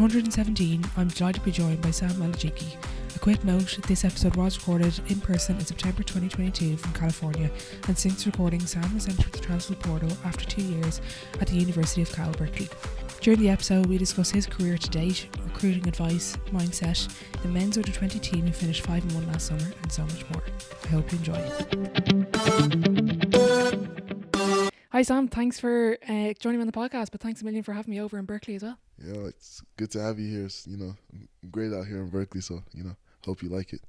117, I'm delighted to be joined by Sam Alajiki. A quick note, this episode was recorded in person in September 2022 from California, and since recording, Sam has entered the transfer portal after 2 years at the University of Cal Berkley. During the episode, we discuss his career to date, recruiting advice, mindset, the men's under 20 team who finished 5-1 last summer, and so much more. I hope you enjoy. Hi Sam, thanks for joining me on the podcast, but thanks a million for having me over in Berkeley as well. Yeah, it's good to have you here. It's, great out here in Berkeley, so, hope you like it.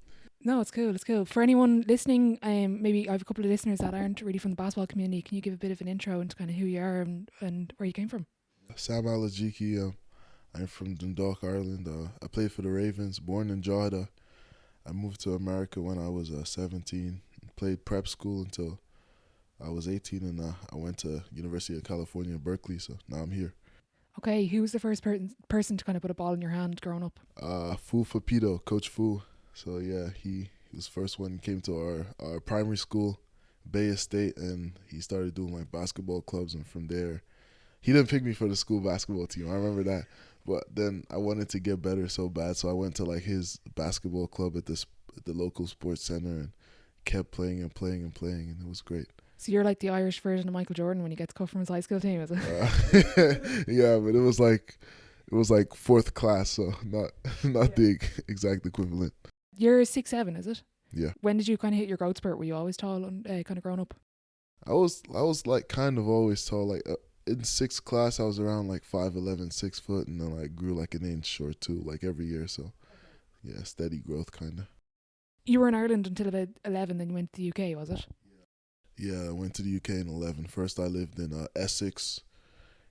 No, it's cool. For anyone listening, maybe I have a couple of listeners that aren't really from the basketball community. Can you give a bit of an intro into kind of who you are and where you came from? Sam Alajiki, I'm from Dundalk, Ireland. I played for the Ravens, born in Drogheda. I moved to America when I was 17, played prep school until I was 18, and I went to University of California, Berkeley, so now I'm here. Okay, who was the first person to kind of put a ball in your hand growing up? Fu Fapito, Coach Fu. So yeah, he was the first one. He came to our primary school, Bay Estate, and he started doing like basketball clubs, and from there, he didn't pick me for the school basketball team. I remember that. But then I wanted to get better so bad, so I went to like his basketball club at the local sports center and kept playing, and it was great. So you're like the Irish version of Michael Jordan when he gets cut from his high school team, is it? Yeah, but it was like fourth class, so not the exact equivalent. You're 6'7", is it? Yeah. When did you kind of hit your growth spurt? Were you always tall and kind of growing up? I was like kind of always tall. Like in sixth class, I was around like 5'11", 6 foot, and then I grew like an inch short too, like every year. So yeah, steady growth kind of. You were in Ireland until about 11, then you went to the UK, was it? Yeah, I went to the UK in 11. First, I lived in Essex,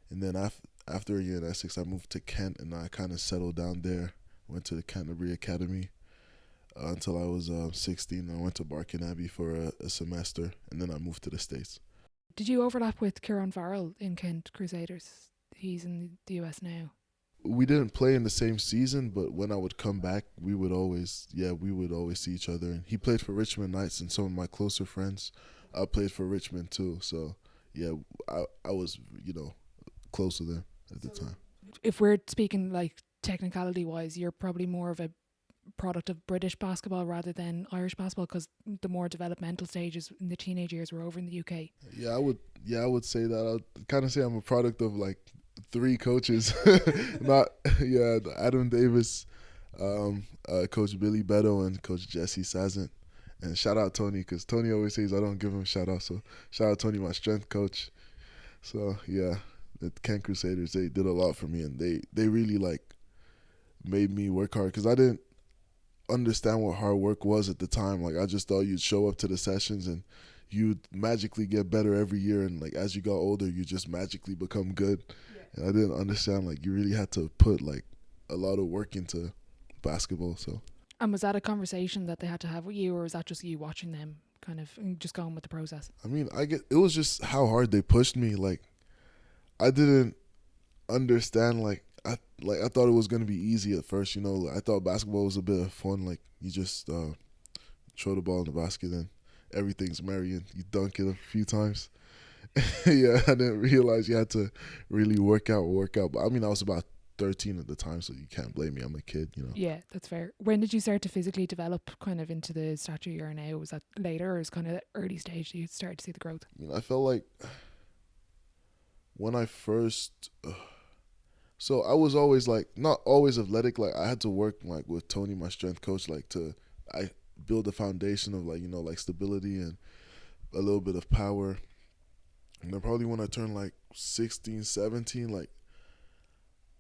and then after a year in Essex, I moved to Kent, and I kind of settled down there. Went to the Canterbury Academy until I was 16. I went to Barking Abbey for a semester, and then I moved to the States. Did you overlap with Kieran Farrell in Kent Crusaders? He's in the US now. We didn't play in the same season, but when I would come back, we would always see each other. And he played for Richmond Knights, and some of my closer friends I played for Richmond too, so yeah, I was close to them at the time. If we're speaking like technicality wise, you're probably more of a product of British basketball rather than Irish basketball, because the more developmental stages in the teenage years were over in the UK. Yeah, I would say that. I'd kind of say I'm a product of like 3 coaches. Adam Davis, Coach Billy Beto, and Coach Jesse Sazin. And shout out Tony, because Tony always says I don't give him a shout out. So shout out Tony, my strength coach. So yeah, the Kent Crusaders, they did a lot for me, and they really like made me work hard, because I didn't understand what hard work was at the time. Like I just thought you'd show up to the sessions and you'd magically get better every year, and like as you got older, you just magically become good. Yeah. And I didn't understand like you really had to put like a lot of work into basketball. So. And was that a conversation that they had to have with you, or was that just you watching them kind of just going with the process? I mean, it was just how hard they pushed me. Like, I didn't understand. Like I thought it was gonna be easy at first. I thought basketball was a bit of fun. Like you just throw the ball in the basket and everything's merry, and you dunk it a few times. Yeah, I didn't realize you had to really work out. But I mean, I was about 13 at the time, so you can't blame me. I'm a kid, Yeah, that's fair. When did you start to physically develop kind of into the stature you are now? Was that later, or is kind of early stage you started to see the growth? I felt like when I first so I was always like not always athletic. Like I had to work like with Tony, my strength coach, like I build a foundation of like like stability and a little bit of power. And then probably when I turned like 16, 17, like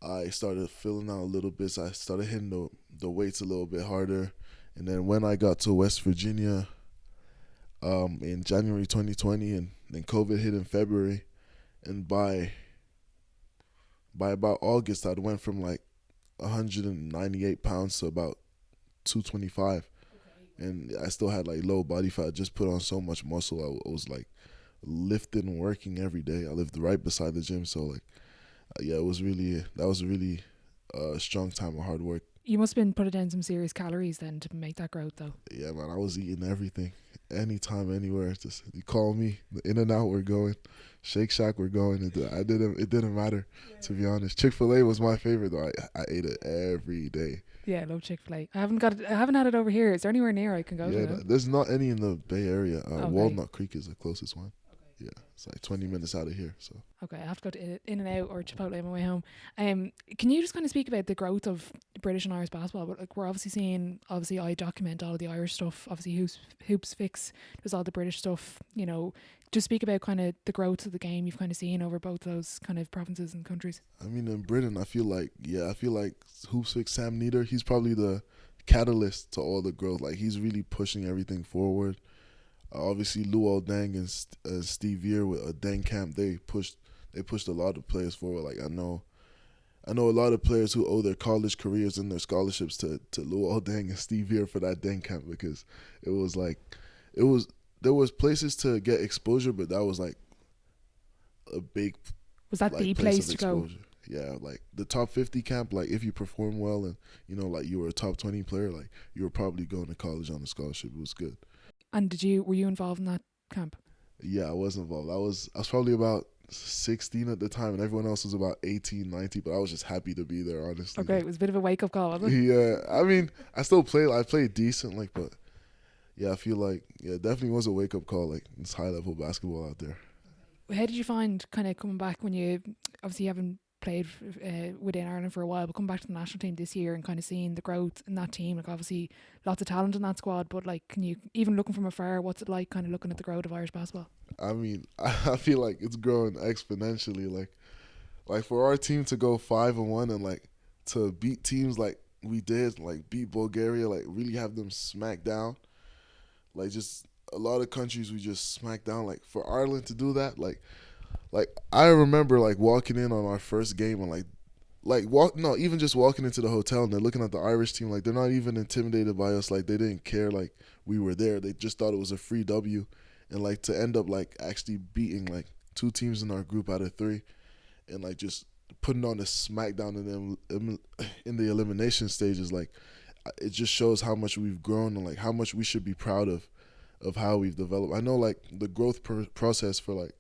I started filling out a little bit. So I started hitting the weights a little bit harder. And then when I got to West Virginia in January 2020, and then COVID hit in February, and by about August, I'd went from like 198 pounds to about 225. Okay. And I still had like low body fat. I just put on so much muscle. I was like lifting and working every day. I lived right beside the gym, so like that was really a strong time of hard work. You must have been putting down some serious calories then to make that growth though. Yeah, man, I was eating everything. anytime, anywhere. Just you call me, In and Out, we're going. Shake Shack, we're going. It didn't matter, to be honest. Chick-fil-A was my favorite though. I ate it every day. Yeah, I love Chick-fil-A. I haven't had it over here. Is there anywhere near I can go Yeah, to? there's not any in the Bay Area. Okay. Walnut Creek is the closest one. Yeah, it's like 20 minutes out of here. So Okay, I have to go to In and Out or Chipotle on my way home. Can you just kind of speak about the growth of British and Irish basketball? But like we're obviously seeing, obviously I document all of the Irish stuff. Obviously hoops fix. There's all the British stuff. You know, just speak about kind of the growth of the game you've kind of seen over both those kind of provinces and countries. I mean, in Britain, I feel like Hoopsvik Sam Nieder, he's probably the catalyst to all the growth. Like he's really pushing everything forward. Obviously, Luol Deng and Steve Veer with a Deng camp, they pushed a lot of players forward. Like I know a lot of players who owe their college careers and their scholarships to Luol Deng and Steve Veer for that Deng camp, because it was like there was places to get exposure, but that was like a big Was that like the place to go? Yeah, like the top 50 camp, like if you perform well and like you were a top 20 player, like you were probably going to college on a scholarship. It was good. And were you involved in that camp? Yeah, I was involved. I was probably about 16 at the time, and everyone else was about 18, 19, but I was just happy to be there, honestly. Okay, it was a bit of a wake-up call, wasn't it? Yeah, I mean, I played decent, like, but yeah, I feel like, it definitely was a wake-up call, like, it's high-level basketball out there. How did you find kind of coming back when you obviously haven't played within Ireland for a while, but coming back to the national team this year and kind of seeing the growth in that team? Like obviously lots of talent in that squad, but like, can you, even looking from afar, what's it like kind of looking at the growth of Irish basketball? I mean, I feel like it's growing exponentially. Like for our team to go 5-1 and like to beat teams like we did, like beat Bulgaria, like really have them smacked down. Like just a lot of countries we just smacked down. Like for Ireland to do that, like I remember like walking in on our first game and even just walking into the hotel and they're looking at the Irish team, like they're not even intimidated by us. Like they didn't care like we were there. They just thought it was a free W. And like to end up like actually beating like 2 teams in our group out of 3 and like just putting on a smackdown in the elimination stages, like it just shows how much we've grown and like how much we should be proud of how we've developed. I know like the growth process for like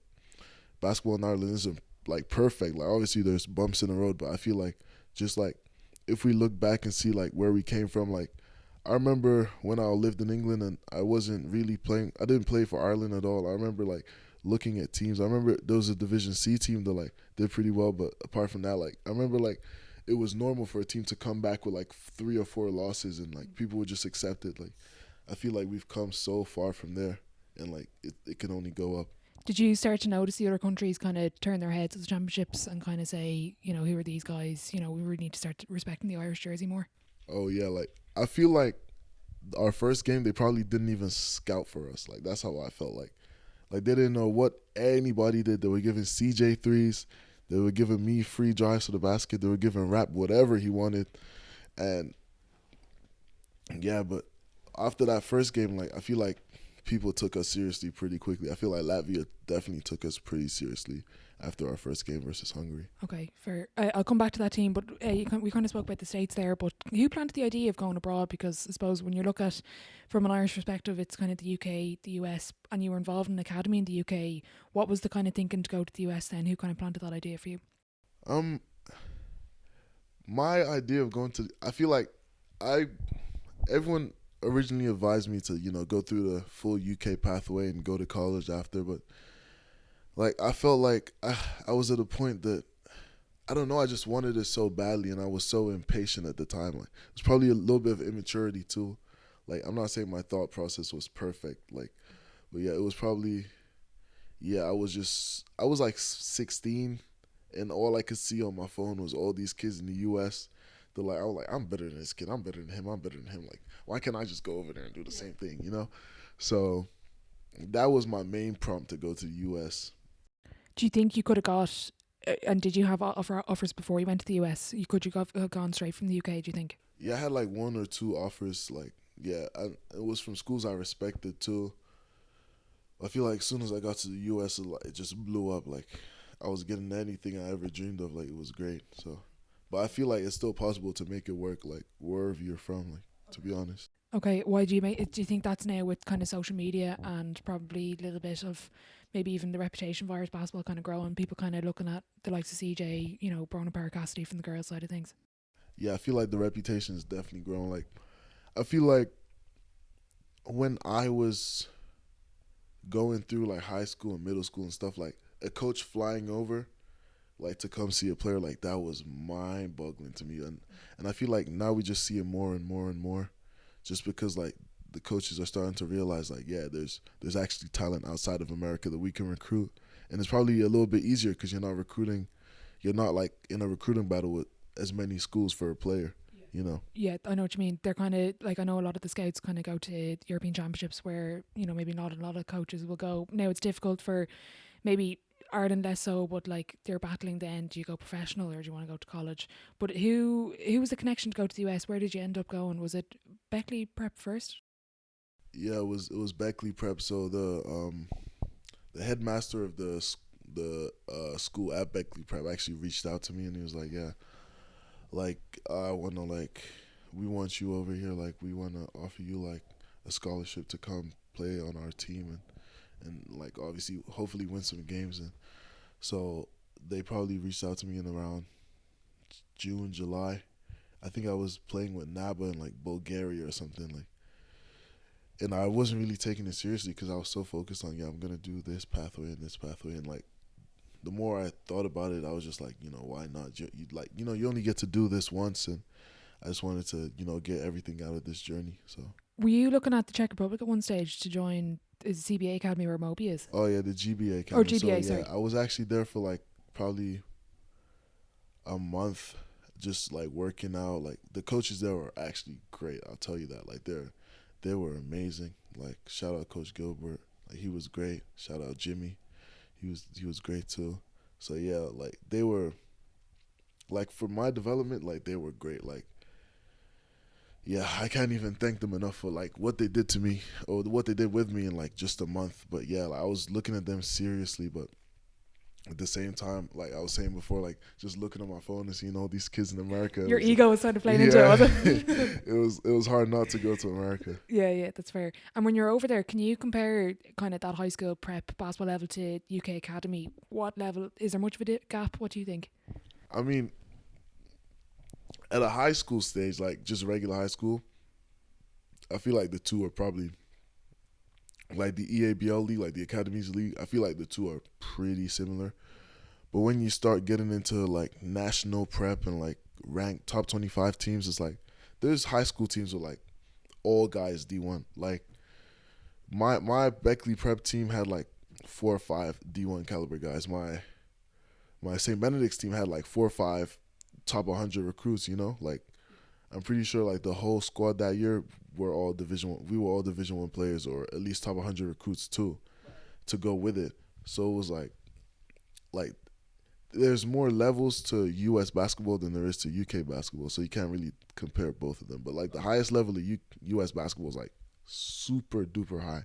basketball in Ireland isn't like perfect. Like obviously there's bumps in the road, but I feel like just like if we look back and see like where we came from, like I remember when I lived in England and I wasn't really playing. I didn't play for Ireland at all. I remember like looking at teams. I remember there was a Division C team that like did pretty well, but apart from that, like I remember like it was normal for a team to come back with like 3 or 4 losses and like people would just accept it. Like I feel like we've come so far from there and like it can only go up. Did you start to notice the other countries kind of turn their heads at the championships and kind of say, who are these guys? We really need to start respecting the Irish jersey more? Oh yeah, like I feel like our first game they probably didn't even scout for us. Like that's how I felt. Like they didn't know what anybody did. They were giving CJ threes. They were giving me free drives to the basket. They were giving Rap whatever he wanted, and yeah. But after that first game, like I feel like people took us seriously pretty quickly. I feel like Latvia definitely took us pretty seriously after our first game versus Hungary. Okay, fair. I'll come back to that team, but we kind of spoke about the States there, but who planted the idea of going abroad? Because I suppose when you look at, from an Irish perspective, it's kind of the UK, the US, and you were involved in an academy in the UK. What was the kind of thinking to go to the US then? Who kind of planted that idea for you? My idea of going to, I feel like everyone originally advised me to, go through the full UK pathway and go to college after, but like I felt like I was at a point that I don't know, I just wanted it so badly and I was so impatient at the time. Like it was probably a little bit of immaturity too. Like I'm not saying my thought process was perfect, like, but yeah, it was probably, I was like 16 and all I could see on my phone was all these kids in the US. I was like, I'm better than this kid, I'm better than him. Like, why can't I just go over there and do the same thing, So that was my main prompt to go to the US. Do you think you could have got, and did you have offers before you went to the US? Could you have gone straight from the UK, do you think? Yeah, I had like 1 or 2 offers. Like, yeah, it was from schools I respected too. I feel like as soon as I got to the US, it just blew up. Like, I was getting anything I ever dreamed of. Like, it was great. So, but I feel like it's still possible to make it work, like, wherever you're from, like, to be honest. Okay, why do you think that's now with kind of social media and probably a little bit of maybe even the reputation virus basketball kind of growing, people kind of looking at the likes of CJ, Brown and Park Cassidy from the girls' side of things? Yeah, I feel like the reputation is definitely growing. Like, I feel like when I was going through like high school and middle school and stuff, like a coach flying over like to come see a player, like that was mind boggling to me. And I feel like now we just see it more and more and more, just because like the coaches are starting to realize like, yeah, there's actually talent outside of America that we can recruit, and it's probably a little bit easier because you're not like in a recruiting battle with as many schools for a player, you know. Yeah, I know what you mean. They're kind of like, I know a lot of the scouts kind of go to European Championships where maybe not a lot of coaches will go. Now it's difficult for maybe Ireland less so, but like they're battling then, do you go professional or do you want to go to college? But who was the connection to go to the US? Where did you end up going? Was it Beckley Prep first? Yeah, it was Beckley Prep. So the headmaster of the school at Beckley Prep actually reached out to me, and he was like, yeah, like I wanna like we want you over here, like we wanna offer you like a scholarship to come play on our team, and like obviously hopefully win some games. And so they probably reached out to me in around June, July. I think I was playing with NABA in like Bulgaria or something, like, and I wasn't really taking it seriously because I was so focused on, yeah, I'm gonna do this pathway and this pathway. And like the more I thought about it, I was just like, why not? You only get to do this once, and I just wanted to, get everything out of this journey. So. Were you looking at the Czech Republic at one stage to join is the CBA Academy where Moby is? Oh yeah, the GBA Or Academy. So GBA, yeah, sorry. I was actually there for like probably a month, just like working out. Like the coaches there were actually great. I'll tell you that. Like they were amazing. Like shout out Coach Gilbert. Like he was great. Shout out Jimmy. He was great too. So yeah, like they were like for my development, like they were great. Like yeah, I can't even thank them enough for like what they did to me or what they did with me in like just a month. But yeah, like, I was looking at them seriously, but at the same time, like I was saying before, like just looking at my phone and seeing all these kids in America. Your ego was sort of playing into it, Yeah, wasn't it? it was hard not to go to America. Yeah, that's fair. And when you're over there, can you compare kind of that high school prep basketball level to UK Academy? What level, is there much of a gap? What do you think? I mean, at a high school stage, like just regular high school, I feel like the two are probably like the EABL league, like the Academies league. I feel like the two are pretty similar. But when you start getting into like national prep and like ranked top 25 teams, it's like there's high school teams with like all guys D1. Like my Beckley prep team had like 4 or 5 D1 caliber guys. My St. Benedict's team had like 4 or 5 top 100 recruits. Like I'm pretty sure like the whole squad that year were all Division 1. We were all Division 1 players, or at least top 100 recruits too, to go with it. So it was like there's more levels to U.S. basketball than there is to U.K. basketball, so you can't really compare both of them. But like the highest level of U.S. basketball is like super duper high,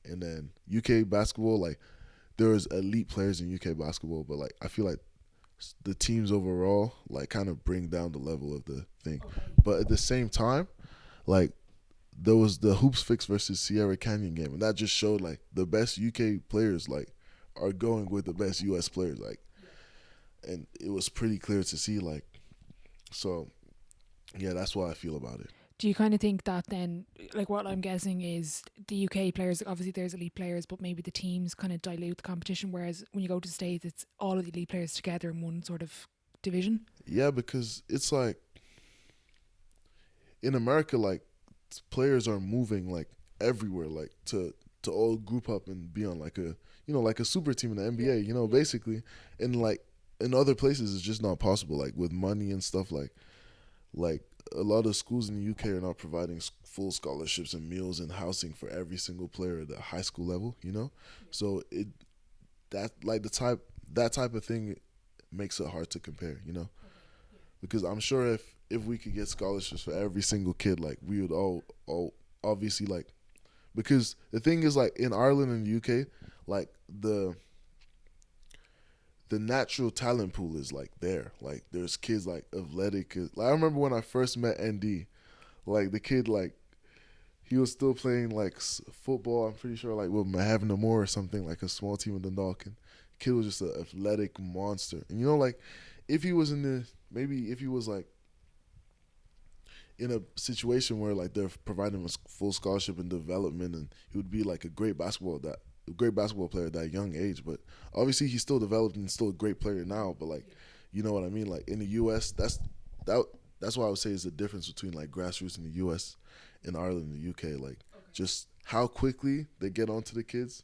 and then U.K. basketball, like there's elite players in U.K. basketball, but like I feel like the teams overall like kind of bring down the level of the thing. But at the same time, like there was the Hoops Fix versus Sierra Canyon game, and that just showed like the best UK players like are going with the best US players, like, and it was pretty clear to see, like, so yeah, that's what I feel about it. Do you kind of think that then, like what I'm guessing is the UK players, obviously there's elite players, but maybe the teams kind of dilute the competition, whereas when you go to the States, it's all of the elite players together in one sort of division? Yeah, because it's like in America, like players are moving like everywhere, like to all group up and be on like a like a super team in the NBA, basically. And like in other places, it's just not possible, like with money and stuff. Like a lot of schools in the UK are not providing full scholarships and meals and housing for every single player at the high school level. So that type of thing makes it hard to compare. Because I'm sure if we could get scholarships for every single kid, like we would all obviously, like, because the thing is, like in Ireland and the UK, like the natural talent pool is like there. Like there's kids like athletic. Like I remember when I first met ND, like the kid, like he was still playing like football. I'm pretty sure like with having the Moore or something, like a small team in Dundalk. And kid was just an athletic monster. And you know, like if he was in the maybe if he was like in a situation where like they're providing him a full scholarship and development, and he would be like a great basketball player at that young age. But obviously, he's still developed and still a great player now. But like, you know what I mean? Like in the U.S., that that's why I would say is the difference between like grassroots in the U.S. and Ireland and the U.K. Like just how quickly they get onto the kids,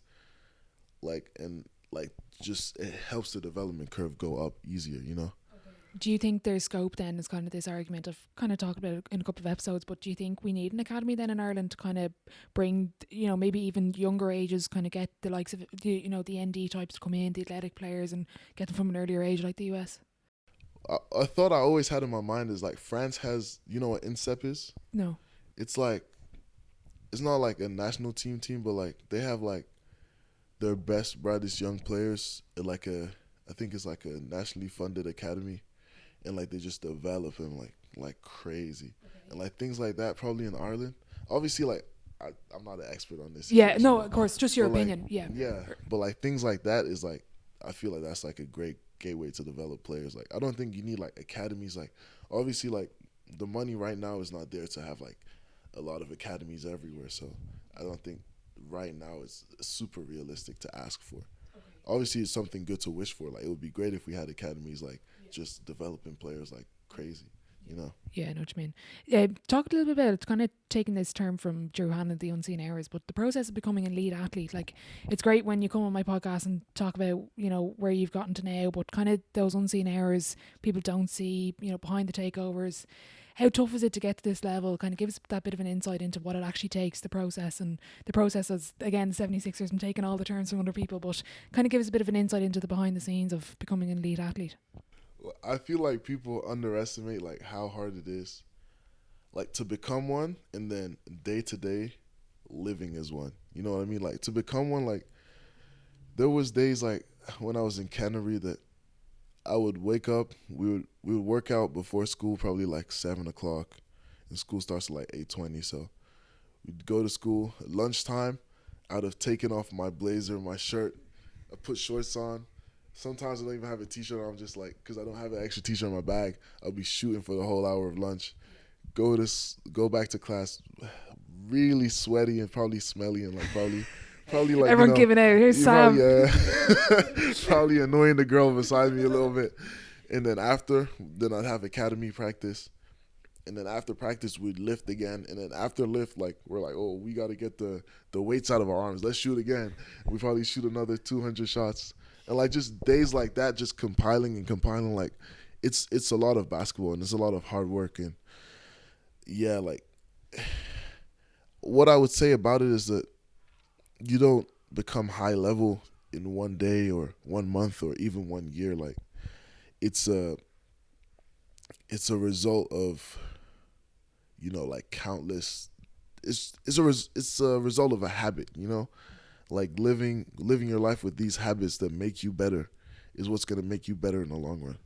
like and like just it helps the development curve go up easier. You know. Do you think there's scope then, is kind of this argument I've kind of talked about it in a couple of episodes, but do you think we need an academy then in Ireland to kind of bring, maybe even younger ages, kind of get the likes of, the ND types to come in, the athletic players, and get them from an earlier age like the US? A thought I always had in my mind is like France has, you know what INSEP is? No. It's like, it's not like a national team, but like they have like their best, brightest young players at like I think it's like a nationally funded academy, and like they just develop him like crazy, and like things like that probably in Ireland. Obviously, like I'm not an expert on this. Yeah, no, of course, just your but opinion. Like, yeah, but like things like that is like I feel like that's like a great gateway to develop players. Like I don't think you need like academies. Like obviously, like the money right now is not there to have like a lot of academies everywhere. So I don't think right now it's super realistic to ask for. Obviously, it's something good to wish for. Like it would be great if we had academies like just developing players like crazy, you know. Yeah, I know what you mean. Yeah, talk a little bit about it. It's kind of taking this term from Drew Hannon, the unseen hours, but the process of becoming an elite athlete. Like, it's great when you come on my podcast and talk about, where you've gotten to now, but kind of those unseen hours people don't see, behind the takeovers. How tough is it to get to this level? Kind of give us that bit of an insight into what it actually takes, the process. And the process is, again, the 76ers, I'm taking all the turns from other people, but kind of give us a bit of an insight into the behind the scenes of becoming an elite athlete. I feel like people underestimate like how hard it is, like to become one, and then day to day living as one. You know what I mean? Like to become one, like there was days like when I was in Canterbury that I would wake up. We would work out before school, probably like 7 o'clock, and school starts at like 8:20. So we'd go to school at lunchtime. I'd have taken off my blazer, my shirt. I put shorts on. Sometimes I don't even have a t-shirt on. I'm just like, because I don't have an extra t-shirt in my bag, I'll be shooting for the whole hour of lunch. Go back to class, really sweaty and probably smelly and like probably like everyone giving out. Here's Sam. Probably annoying the girl beside me a little bit. And then then I'd have academy practice. And then after practice, we'd lift again. And then after lift, like we're like, oh, we got to get the weights out of our arms. Let's shoot again. We probably shoot another 200 shots. And like just days like that, just compiling, like it's a lot of basketball and it's a lot of hard work. And yeah, like what I would say about it is that you don't become high level in one day or 1 month or even 1 year. Like it's a result of like countless. It's a result of a habit. Like living your life with these habits that make you better is what's gonna make you better in the long run.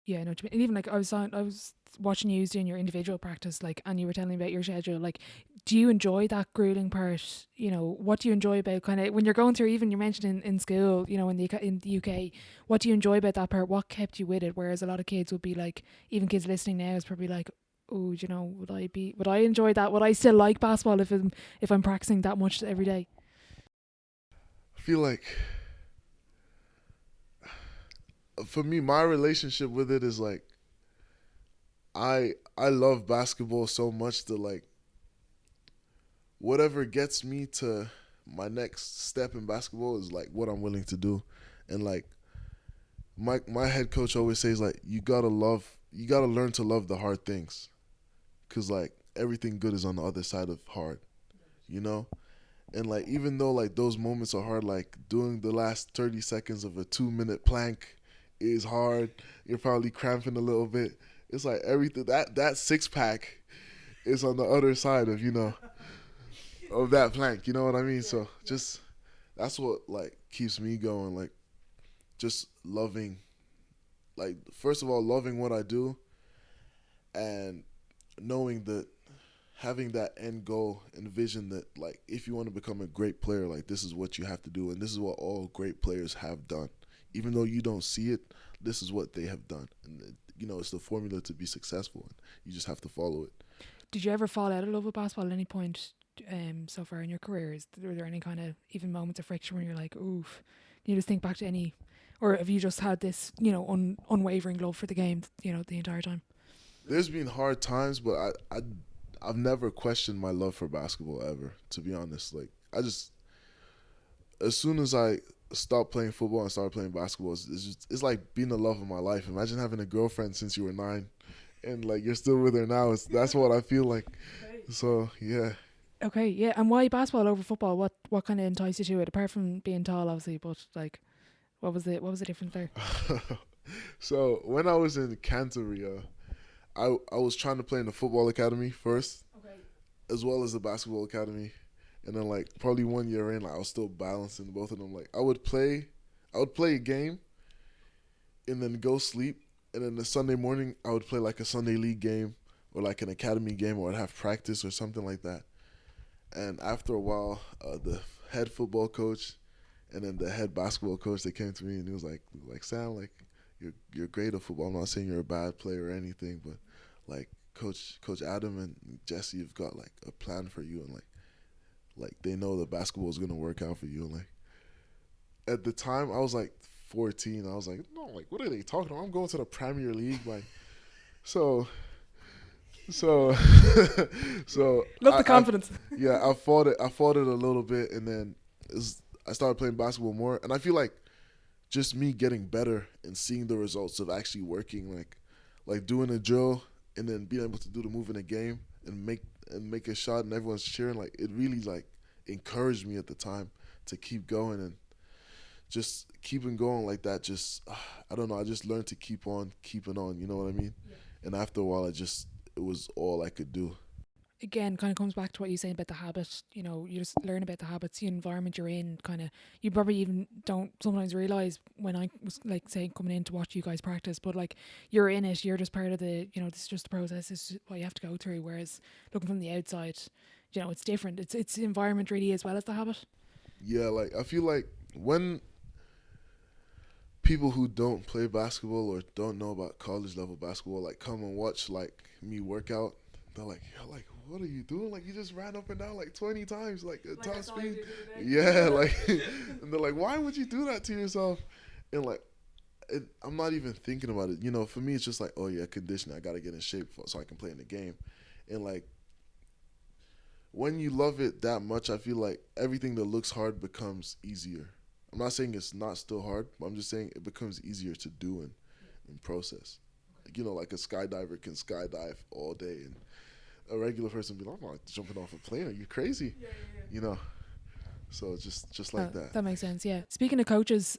Yeah, I know what you mean. And even like I was watching you doing your individual practice, like, and you were telling me about your schedule. Like, do you enjoy that grueling part? What do you enjoy about kind of when you're going through? Even you mentioned in school, in the UK, what do you enjoy about that part? What kept you with it? Whereas a lot of kids would be like, even kids listening now is probably like, oh, would I enjoy that? Would I still like basketball if I'm practicing that much every day? I feel like for me, my relationship with it is like I love basketball so much that like whatever gets me to my next step in basketball is like what I'm willing to do. And like my head coach always says like you gotta learn to love the hard things, cause like everything good is on the other side of hard, you know. And like even though like those moments are hard, like doing the last 30 seconds of a 2-minute plank is hard. You're probably cramping a little bit. It's like everything that 6-pack is on the other side of of that plank. You know what I mean? So just that's what like keeps me going. Like just loving, like first of all loving what I do, and knowing that having that end goal and vision that, like, if you want to become a great player, like, this is what you have to do, and this is what all great players have done. Even though you don't see it, this is what they have done, and it's the formula to be successful, and you just have to follow it. Did you ever fall out of love with basketball at any point so far in your career? Were there any kind of even moments of friction where you're like, oof? Can you just think back to any, or have you just had this, unwavering love for the game, the entire time? There's been hard times, but I've never questioned my love for basketball ever, to be honest. Like, as soon as I stopped playing football and started playing basketball, it's like being the love of my life. Imagine having a girlfriend since you were 9, and like you're still with her now. That's what I feel like. So yeah. Okay, yeah. And why basketball over football? What kind of enticed you to it? Apart from being tall, obviously, but like, what was the difference there? So when I was in Canterbury, I was trying to play in the football academy first, Okay. as well as the basketball academy, and then like probably 1 year in, like, I was still balancing both of them. Like, I would play a game, and then go sleep, and then the Sunday morning I would play like a Sunday league game or like an academy game, or I'd have practice or something like that. And after a while, the head football coach and then the head basketball coach, they came to me and he was like Sam, like, you're great at football. I'm not saying you're a bad player or anything, but like Coach Adam and Jesse have got like a plan for you, and like they know that basketball is gonna work out for you. And like at the time, I was like 14. I was like, no, like, what are they talking about? I'm going to the Premier League, like. So so so Love the confidence. I fought it. I fought it a little bit, and then I started playing basketball more, and I feel like just me getting better and seeing the results of actually working, like doing a drill and then being able to do the move in a game and make a shot and everyone's cheering. Like, it really like encouraged me at the time to keep going, and just keeping going like that. Just I don't know. I just learned to keep on keeping on. You know what I mean? Yeah. And after a while, it was all I could do. Again, kind of comes back to what you say about the habit. You just learn about the habits, the environment you're in. Kind of, you probably even don't sometimes realize when I was like saying coming in to watch you guys practice, but like you're in it, you're just part of the. This is just the process. This is what you have to go through. Whereas looking from the outside, it's different. It's the environment really as well as the habit. Yeah, like I feel like when people who don't play basketball or don't know about college level basketball like come and watch like me work out, they're like, yo, like, what are you doing? Like, you just ran up and down like 20 times, like at top speed. Yeah, like, and they're like, why would you do that to yourself? And like, I'm not even thinking about it. For me, it's just like, oh yeah, conditioning. I gotta get in shape so I can play in the game. And like, when you love it that much, I feel like everything that looks hard becomes easier. I'm not saying it's not still hard, but I'm just saying it becomes easier to do and process. Like a skydiver can skydive all day, and a regular person be like, I'm not jumping off a plane. Are you crazy? Yeah. So just like that. That makes sense. Yeah. Speaking of coaches,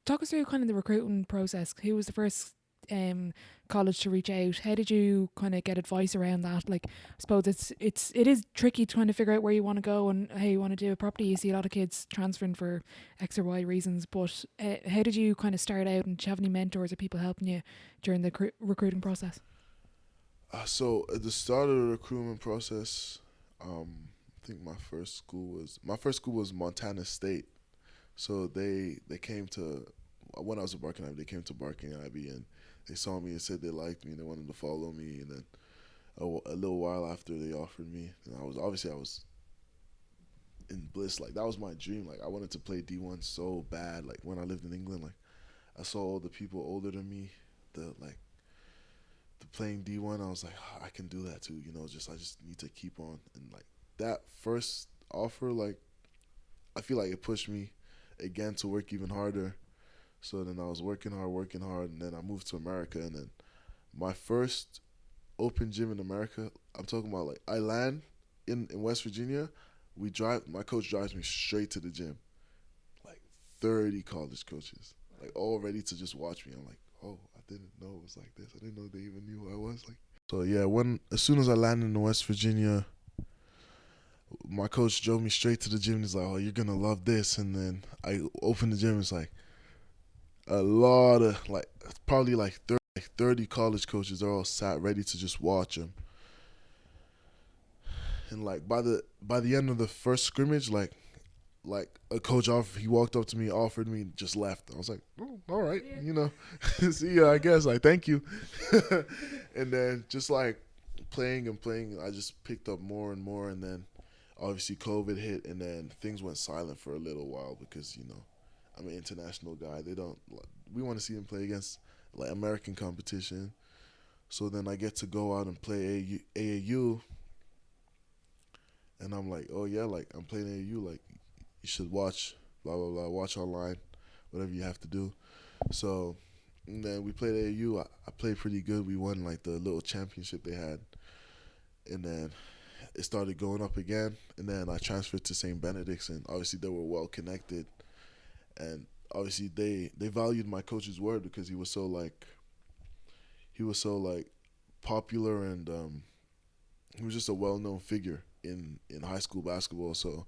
talk us through kind of the recruiting process. Who was the first college to reach out? How did you kind of get advice around that? Like, I suppose it is tricky trying to figure out where you want to go and how you want to do it properly. You see a lot of kids transferring for X or Y reasons, but how did you kind of start out, and do you have any mentors or people helping you during the recruiting process? So at the start of the recruitment process, I think my first school was Montana State. So they came to, when I was at Barking IB, they came to Barking IB, and they saw me and said they liked me and they wanted to follow me. And then a little while after, they offered me, and I was in bliss. Like, that was my dream. Like, I wanted to play D1 so bad. Like, when I lived in England, like, I saw all the people older than me, the playing D1. I was like, oh, I can do that too. I just need to keep on. And like that first offer, like, I feel like it pushed me again to work even harder. So then I was working hard, and then I moved to America, and then my first open gym in America, I'm talking about, like, I land in West Virginia, my coach drives me straight to the gym. Like 30 college coaches, like, all ready to just watch me. I'm like, oh, I didn't know it was like this. I didn't know they even knew who I was. Like, so yeah, as soon as I landed in West Virginia, my coach drove me straight to the gym. He's like, oh, you're gonna love this. And then I opened the gym. It's like a lot of, like, probably like 30 college coaches. They're all sat ready to just watch him. and like by the end of the first scrimmage, like a coach he walked up to me, offered me, just left. I was like, oh, all right, see ya, I guess. Like, thank you. And then just like playing and playing, I just picked up more and more. And then obviously COVID hit, and then things went silent for a little while because I'm an international guy. We want to see him play against like American competition. So then I get to go out and play AAU, and I'm like, oh yeah, like I'm playing AAU, like you should watch, blah blah blah, watch online, whatever you have to do. So and then we played AAU. I played pretty good. We won like the little championship they had, and then it started going up again. And then I transferred to St. Benedict's, and obviously they were well connected, and obviously they valued my coach's word because he was so popular, and he was just a well-known figure in high school basketball. So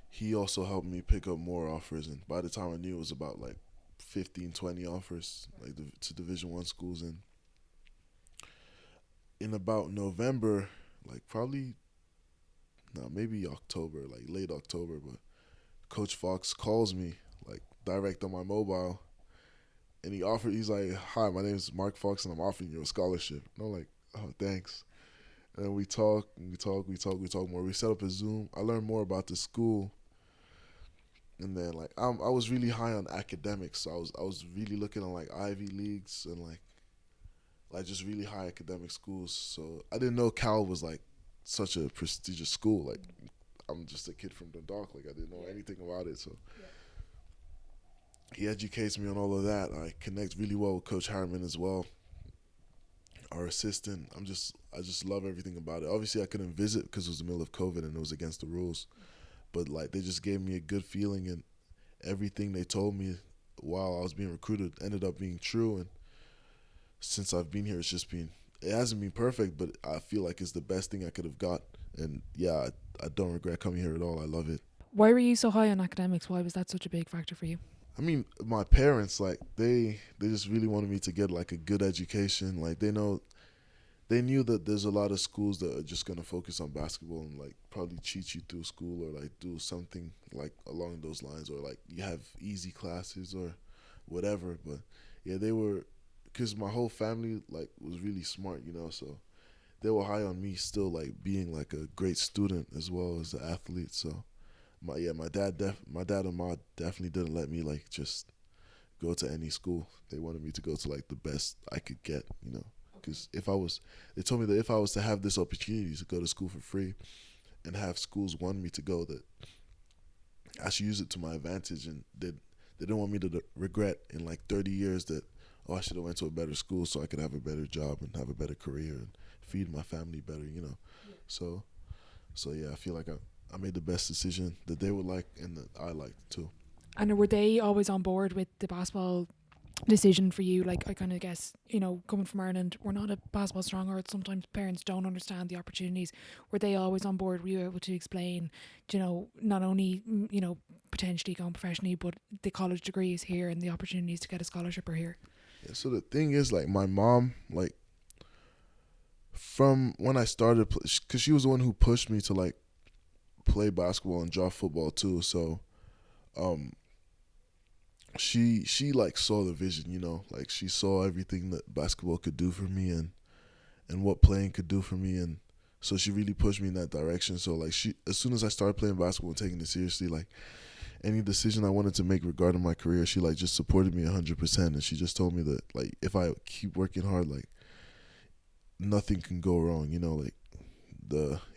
he also helped me pick up more offers, and by the time I knew, it was about like 15, 20 offers like to Division I schools. And in about November, like probably maybe October, like late October, but Coach Fox calls me like direct on my mobile, and he's like, hi, my name is Mark Fox, and I'm offering you a scholarship. And I'm like, oh, thanks. And then we talk more. We set up a Zoom. I learned more about the school. And then like I was really high on academics, so I was really looking at like Ivy Leagues and like just really high academic schools. So I didn't know Cal was like such a prestigious school. Like I'm just a kid from Dundalk. Like I didn't know anything about it. So he educates me on all of that. I connect really well with Coach Harriman as well, our assistant. I just love everything about it. Obviously I couldn't visit because it was the middle of COVID and it was against the rules. But like they just gave me a good feeling, and everything they told me while I was being recruited ended up being true. And since I've been here, it hasn't been perfect, but I feel like it's the best thing I could have got. And yeah, I don't regret coming here at all. I love it. Why were you so high on academics? Why was that such a big factor for you? I mean, my parents, like they just really wanted me to get like a good education. Like they knew that there's a lot of schools that are just gonna focus on basketball and like probably cheat you through school or like do something like along those lines, or like you have easy classes or whatever. But yeah, because my whole family like was really smart, so they were high on me still like being like a great student as well as an athlete. So my dad and mom definitely didn't let me like just go to any school. They wanted me to go to like the best I could get, because they told me that if I was to have this opportunity to go to school for free and have schools want me to go, that I should use it to my advantage, and they didn't want me to regret in like 30 years that, oh, I should have went to a better school so I could have a better job and have a better career and feed my family better, Yeah. So yeah, I feel like I made the best decision that they would like and that I liked too. And were they always on board with the basketball decision for you? Like, I kind of guess, coming from Ireland, we're not a basketball stronghold. Sometimes parents don't understand the opportunities. Were they always on board? Were you able to explain, not only, potentially going professionally, but the college degrees here and the opportunities to get a scholarship are here? Yeah, so the thing is, like, my mom, like, from when I started, because she was the one who pushed me to, like, play basketball and drop football too. So, she like saw the vision, like she saw everything that basketball could do for me and what playing could do for me, and so she really pushed me in that direction. So like as soon as I started playing basketball and taking it seriously, like any decision I wanted to make regarding my career, she like just supported me 100%, and she just told me that like if I keep working hard, like nothing can go wrong, like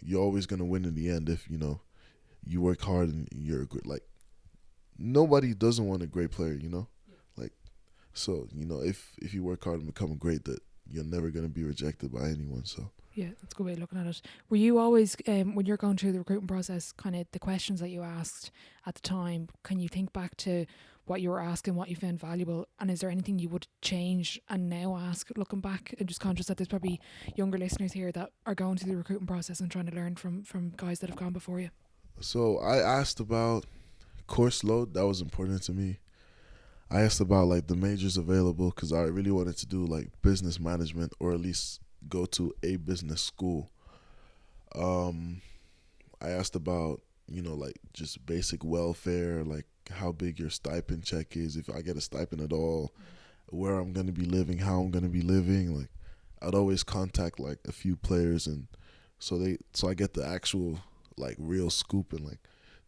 you're always gonna win in the end if you work hard and you're good. Like nobody doesn't want a great player, like, so if you work hard and become great, that you're never going to be rejected by anyone. So yeah, that's a good way of looking at it. Were you always, when you're going through the recruitment process, kind of the questions that you asked at the time, can you think back to what you were asking, what you found valuable, and is there anything you would change and now ask looking back? I'm just conscious that there's probably younger listeners here that are going through the recruitment process and trying to learn from guys that have gone before you. So I asked about course load. That was important to me. I asked about like the majors available because I really wanted to do like business management or at least go to a business school. I asked about, like just basic welfare, like how big your stipend check is, if I get a stipend at all, where I'm gonna be living, how I'm gonna be living. Like I'd always contact like a few players, and so I get the actual like real scoop and like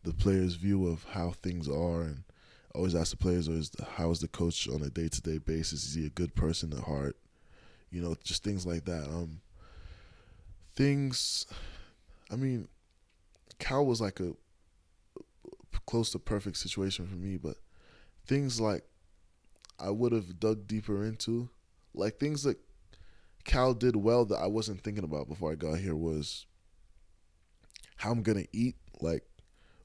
the players' view of how things are. And I always ask the players, how is the coach on a day-to-day basis? Is he a good person at heart? Just things like that. Things. I mean, Cal was like a close to perfect situation for me, but things like I would have dug deeper into, like things that Cal did well that I wasn't thinking about before I got here, was how I'm gonna eat. Like,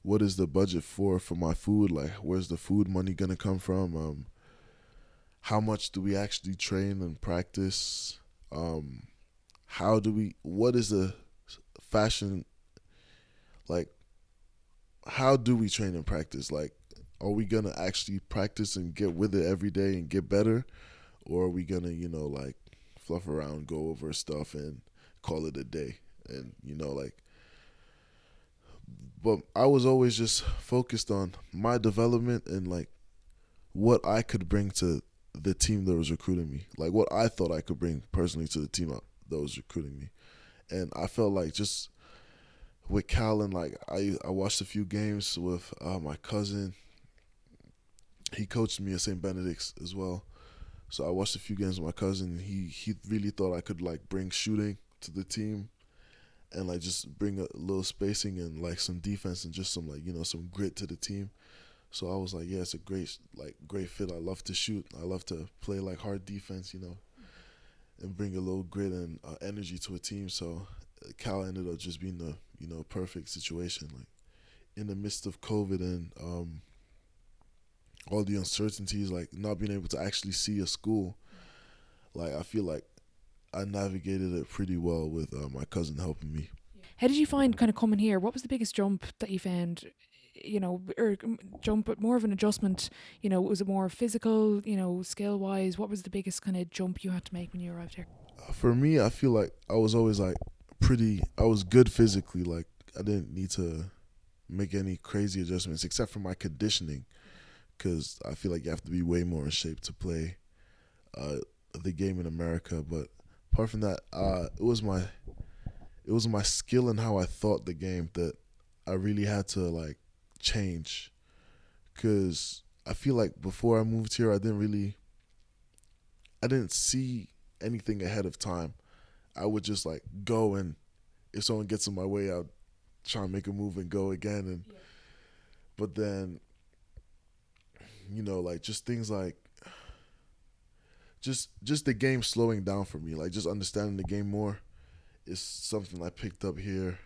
what is the budget for my food? Like, where's the food money gonna come from? How much do we actually train and practice? What is the fashion, like, how do we train and practice? Like, are we gonna actually practice and get with it every day and get better? Or are we gonna, like, fluff around, go over stuff and call it a day? And, but I was always just focused on my development and like what I could bring to the team that was recruiting me, like what I thought I could bring personally to the team that was recruiting me. And I felt like just with Cal, and like I watched a few games with my cousin. He coached me at St. Benedict's as well. So I watched a few games with my cousin. He really thought I could like bring shooting to the team and like just bring a little spacing and like some defense and just some like some grit to the team. So I was like, yeah, it's a great fit. I love to shoot. I love to play like hard defense, and bring a little grit and energy to a team. So Cal ended up just being the perfect situation. Like in the midst of COVID and all the uncertainties, like not being able to actually see a school, like I feel like I navigated it pretty well with my cousin helping me. How did you find kind of coming here? What was the biggest jump that you found? Or jump, but more of an adjustment. Was it more physical? Skill wise, what was the biggest kind of jump you had to make when you arrived here? For me, I feel like I was always like I was good physically. Like I didn't need to make any crazy adjustments except for my conditioning, because I feel like you have to be way more in shape to play the game in America. But apart from that, it was my skill and how I thought the game that I really had to like change, because I feel like before I moved here, I didn't see anything ahead of time. I would just like go, and if someone gets in my way, I'd try and make a move and go again. And but then like just things like just the game slowing down for me, like just understanding the game more is something I picked up here.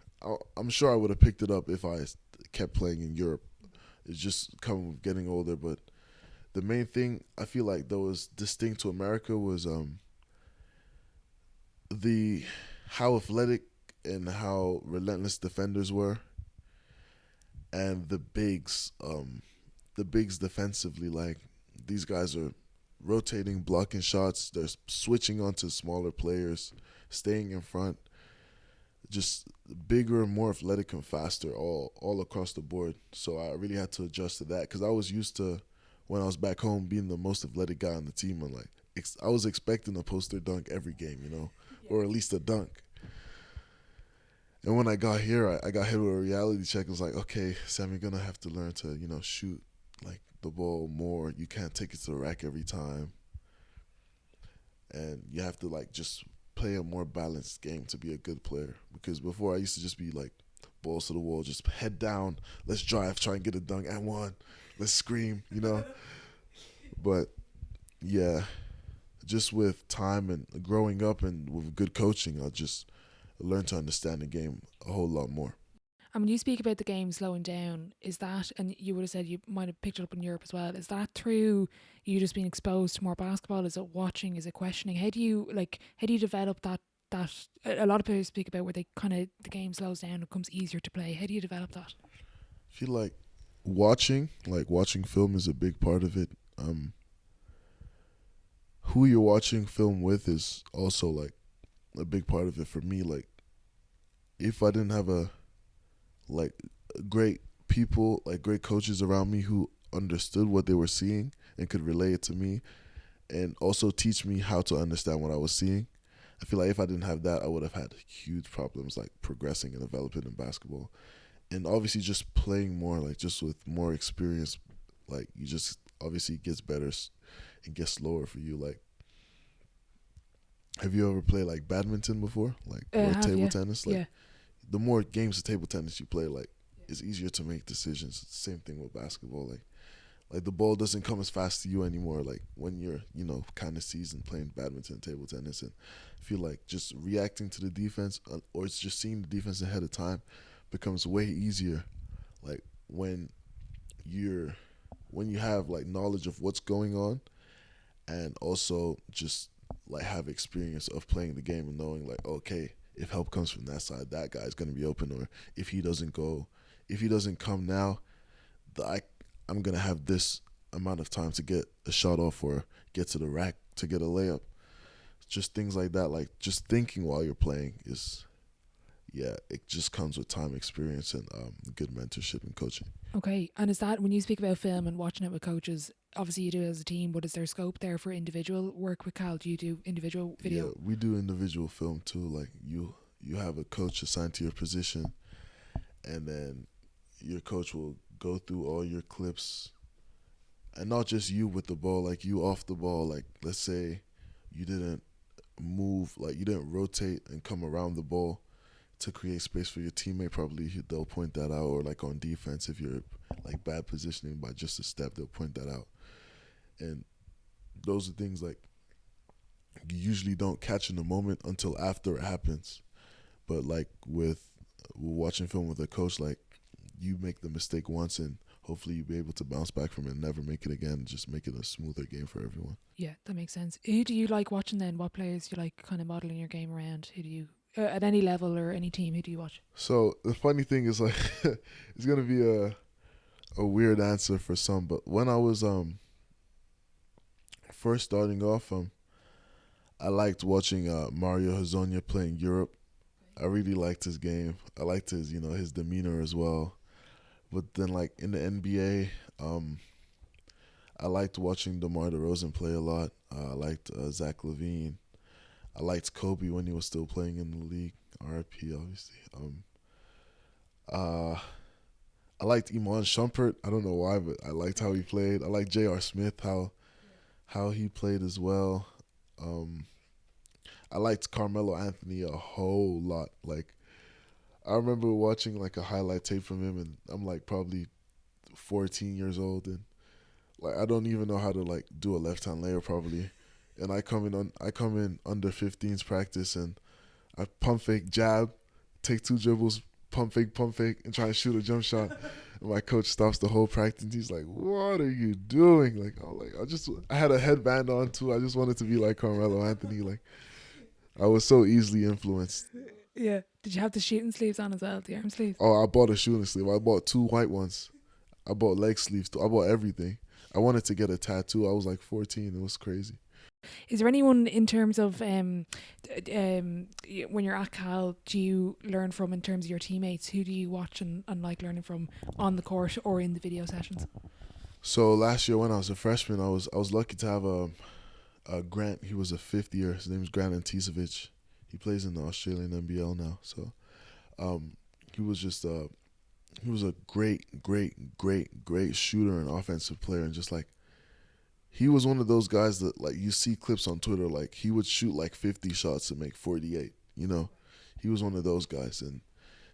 I'm sure I would have picked it up if I kept playing in Europe. It's just come with getting older. But the main thing I feel like that was distinct to America was the how athletic and how relentless defenders were, and the bigs defensively. Like these guys are rotating, blocking shots. They're switching onto smaller players, staying in front. Just bigger, more athletic, and faster all across the board. So I really had to adjust to that, because I was used to, when I was back home, being the most athletic guy on the team. And like I was expecting a poster dunk every game, or at least a dunk. And when I got here, I got hit with a reality check. It was like, okay, Sam, you're gonna have to learn to shoot like the ball more. You can't take it to the rack every time, and you have to like just play a more balanced game to be a good player. Because before, I used to just be like balls to the wall, just head down, let's drive, try and get a dunk and one, let's scream, But yeah, just with time and growing up and with good coaching, I just learned to understand the game a whole lot more. And when you speak about the game slowing down, is that, and you would have said you might have picked it up in Europe as well, is that through you just being exposed to more basketball? Is it watching? Is it questioning? How do you develop that? A lot of players speak about where they kind of, the game slows down, it becomes easier to play. How do you develop that? I feel like watching film is a big part of it. Who you're watching film with is also like a big part of it for me. Like if I didn't have like great people, like great coaches around me who understood what they were seeing and could relay it to me, and also teach me how to understand what I was seeing. I feel like if I didn't have that, I would have had huge problems like progressing and developing in basketball. And obviously, just playing more, like just with more experience, like you just obviously it gets better and gets slower for you. Like, have you ever played like badminton before, like or table tennis? Like, Yeah. the more games of table tennis you play, like it's easier to make decisions. Same thing with basketball. Like the ball doesn't come as fast to you anymore. Like when you're, kind of seasoned playing badminton, table tennis, and I feel like just reacting to the defense or it's just seeing the defense ahead of time becomes way easier. Like you're when you have like knowledge of what's going on, and also just like have experience of playing the game and knowing like, okay, if help comes from that side, that guy's gonna be open, or if he doesn't come now, the I'm gonna have this amount of time to get a shot off or get to the rack to get a layup. Just things like that, like just thinking while you're playing is, yeah, it just comes with time, experience, and good mentorship and coaching. Okay, and is that when you speak about film and watching it with coaches? Obviously, you do it as a team, but is there scope there for individual work with Cal? Do you do individual video? Yeah, we do individual film too. Like you have a coach assigned to your position, and then your coach will go through all your clips, and not just you with the ball, like you off the ball. Like let's say you didn't move, like you didn't rotate and come around the ball to create space for your teammate. Probably they'll point that out, or like on defense, if you're like bad positioning by just a step, they'll point that out. And those are things like you usually don't catch in the moment until after it happens. But like with watching film with a coach, like you make the mistake once and hopefully you'll be able to bounce back from it and never make it again, and just make it a smoother game for everyone. Yeah, that makes sense. Who do you like watching then? What players do you like kind of modelling your game around? Who do you, at any level or any team, who do you watch? So the funny thing is like it's gonna be a weird answer for some, but when I was first starting off, I liked watching Mario Hezonja play in Europe. I really liked his game. I liked his, his demeanor as well. But then, like in the NBA, I liked watching DeMar DeRozan play a lot. I liked Zach LaVine. I liked Kobe when he was still playing in the league. RIP, obviously. Uh, I liked Iman Shumpert. I don't know why, but I liked how he played. I liked J.R. Smith, how he played as well. I liked Carmelo Anthony a whole lot. Like I remember watching like a highlight tape from him, and I'm like probably 14 years old, and like I don't even know how to like do a left hand layup probably, and I come in under 15's practice, and I pump fake jab, take two dribbles, pump fake, and try to shoot a jump shot. And my coach stops the whole practice. He's like, "What are you doing?" Like I had a headband on too. I just wanted to be like Carmelo Anthony. Like I was so easily influenced. Yeah. Did you have the shooting sleeves on as well, the arm sleeves? Oh, I bought a shooting sleeve. I bought two white ones. I bought leg sleeves too. I bought everything. I wanted to get a tattoo. I was like 14. It was crazy. Is there anyone in terms of when you're at Cal, do you learn from in terms of your teammates? Who do you watch and like learning from on the court or in the video sessions? So last year when I was a freshman, I was lucky to have a Grant. He was a fifth year. His name is Grant Anticevic. He plays in the Australian NBL now. So he was just he was a great shooter and offensive player, and just like he was one of those guys that like you see clips on Twitter, like he would shoot like 50 shots and make 48. He was one of those guys, and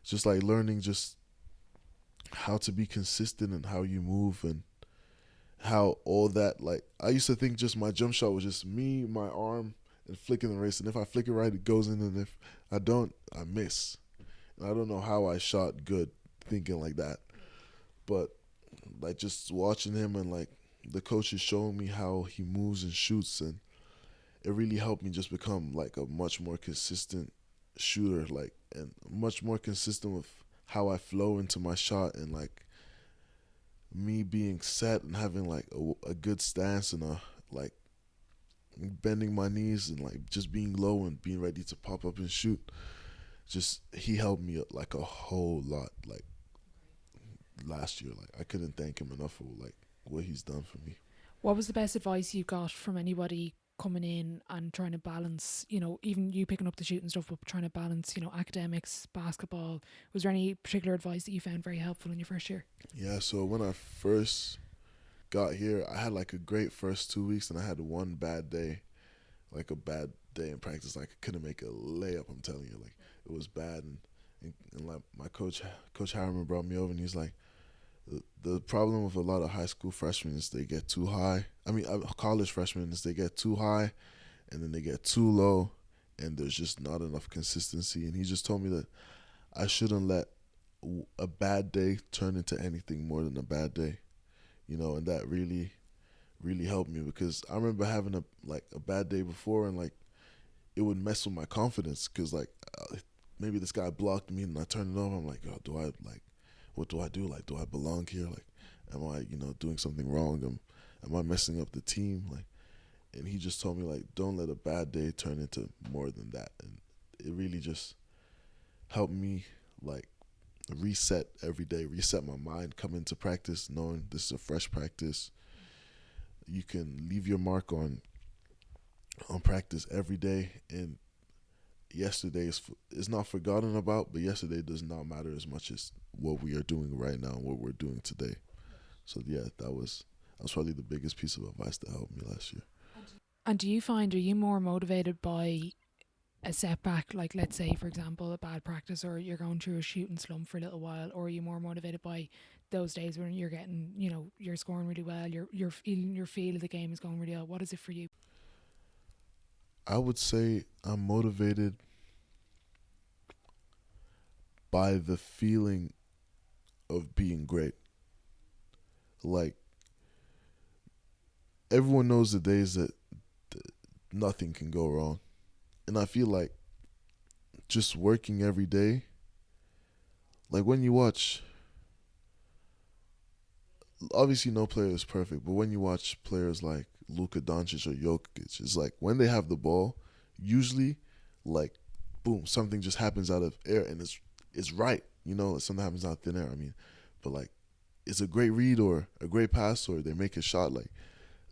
just like learning just how to be consistent and how you move and how all that, like I used to think just my jump shot was just me, my arm, and flicking the wrist, and if I flick it right, it goes in, and if I don't, I miss. And I don't know how I shot good thinking like that, but like just watching him and like the coach is showing me how he moves and shoots, and it really helped me just become like a much more consistent shooter, like, and much more consistent with how I flow into my shot, and like me being set and having like a good stance and like bending my knees and like just being low and being ready to pop up and shoot. Just he helped me like a whole lot. Like last year. Like I couldn't thank him enough for like what he's done for me. What was the best advice you got from anybody coming in and trying to balance, even you picking up the shooting stuff, but trying to balance, academics, basketball? Was there any particular advice that you found very helpful in your first year? Yeah, so when I first got here, I had like a great first 2 weeks, and I had one bad day, like a bad day in practice. Like I couldn't make a layup. I'm telling you, like it was bad, and like my Coach Harriman brought me over, and he's like, the problem with a lot of high school freshmen is they get too high. I mean, college freshmen is they get too high, and then they get too low, and there's just not enough consistency. And he just told me that I shouldn't let a bad day turn into anything more than a bad day, and that really helped me, because I remember having a bad day before, and like it would mess with my confidence, because like maybe this guy blocked me and I turned it over. I'm like, oh, what do I do? Like, do I belong here? Like, am I doing something wrong? Am I messing up the team? Like, and he just told me like, don't let a bad day turn into more than that, and it really just helped me like reset every day, reset my mind, come into practice knowing this is a fresh practice. You can leave your mark on practice every day, and yesterday is not forgotten about, but yesterday does not matter as much as what we are doing right now and what we're doing today. So yeah, that was probably the biggest piece of advice that helped me last year. And do you find, are you more motivated by a setback, like let's say, for example, a bad practice, or you're going through a shooting slump for a little while, or are you more motivated by those days when you're getting, you're scoring really well, you're feeling your feel of the game is going really well? What is it for you? I would say I'm motivated by the feeling of being great. Like everyone knows the days that nothing can go wrong, and I feel like just working every day. Like when you watch, obviously no player is perfect, but when you watch players like Luka Doncic or Jokic, it's like when they have the ball, usually, like, boom, something just happens out of air, and it's right. Something happens out of thin air. I mean, but like, it's a great read or a great pass, or they make a shot. Like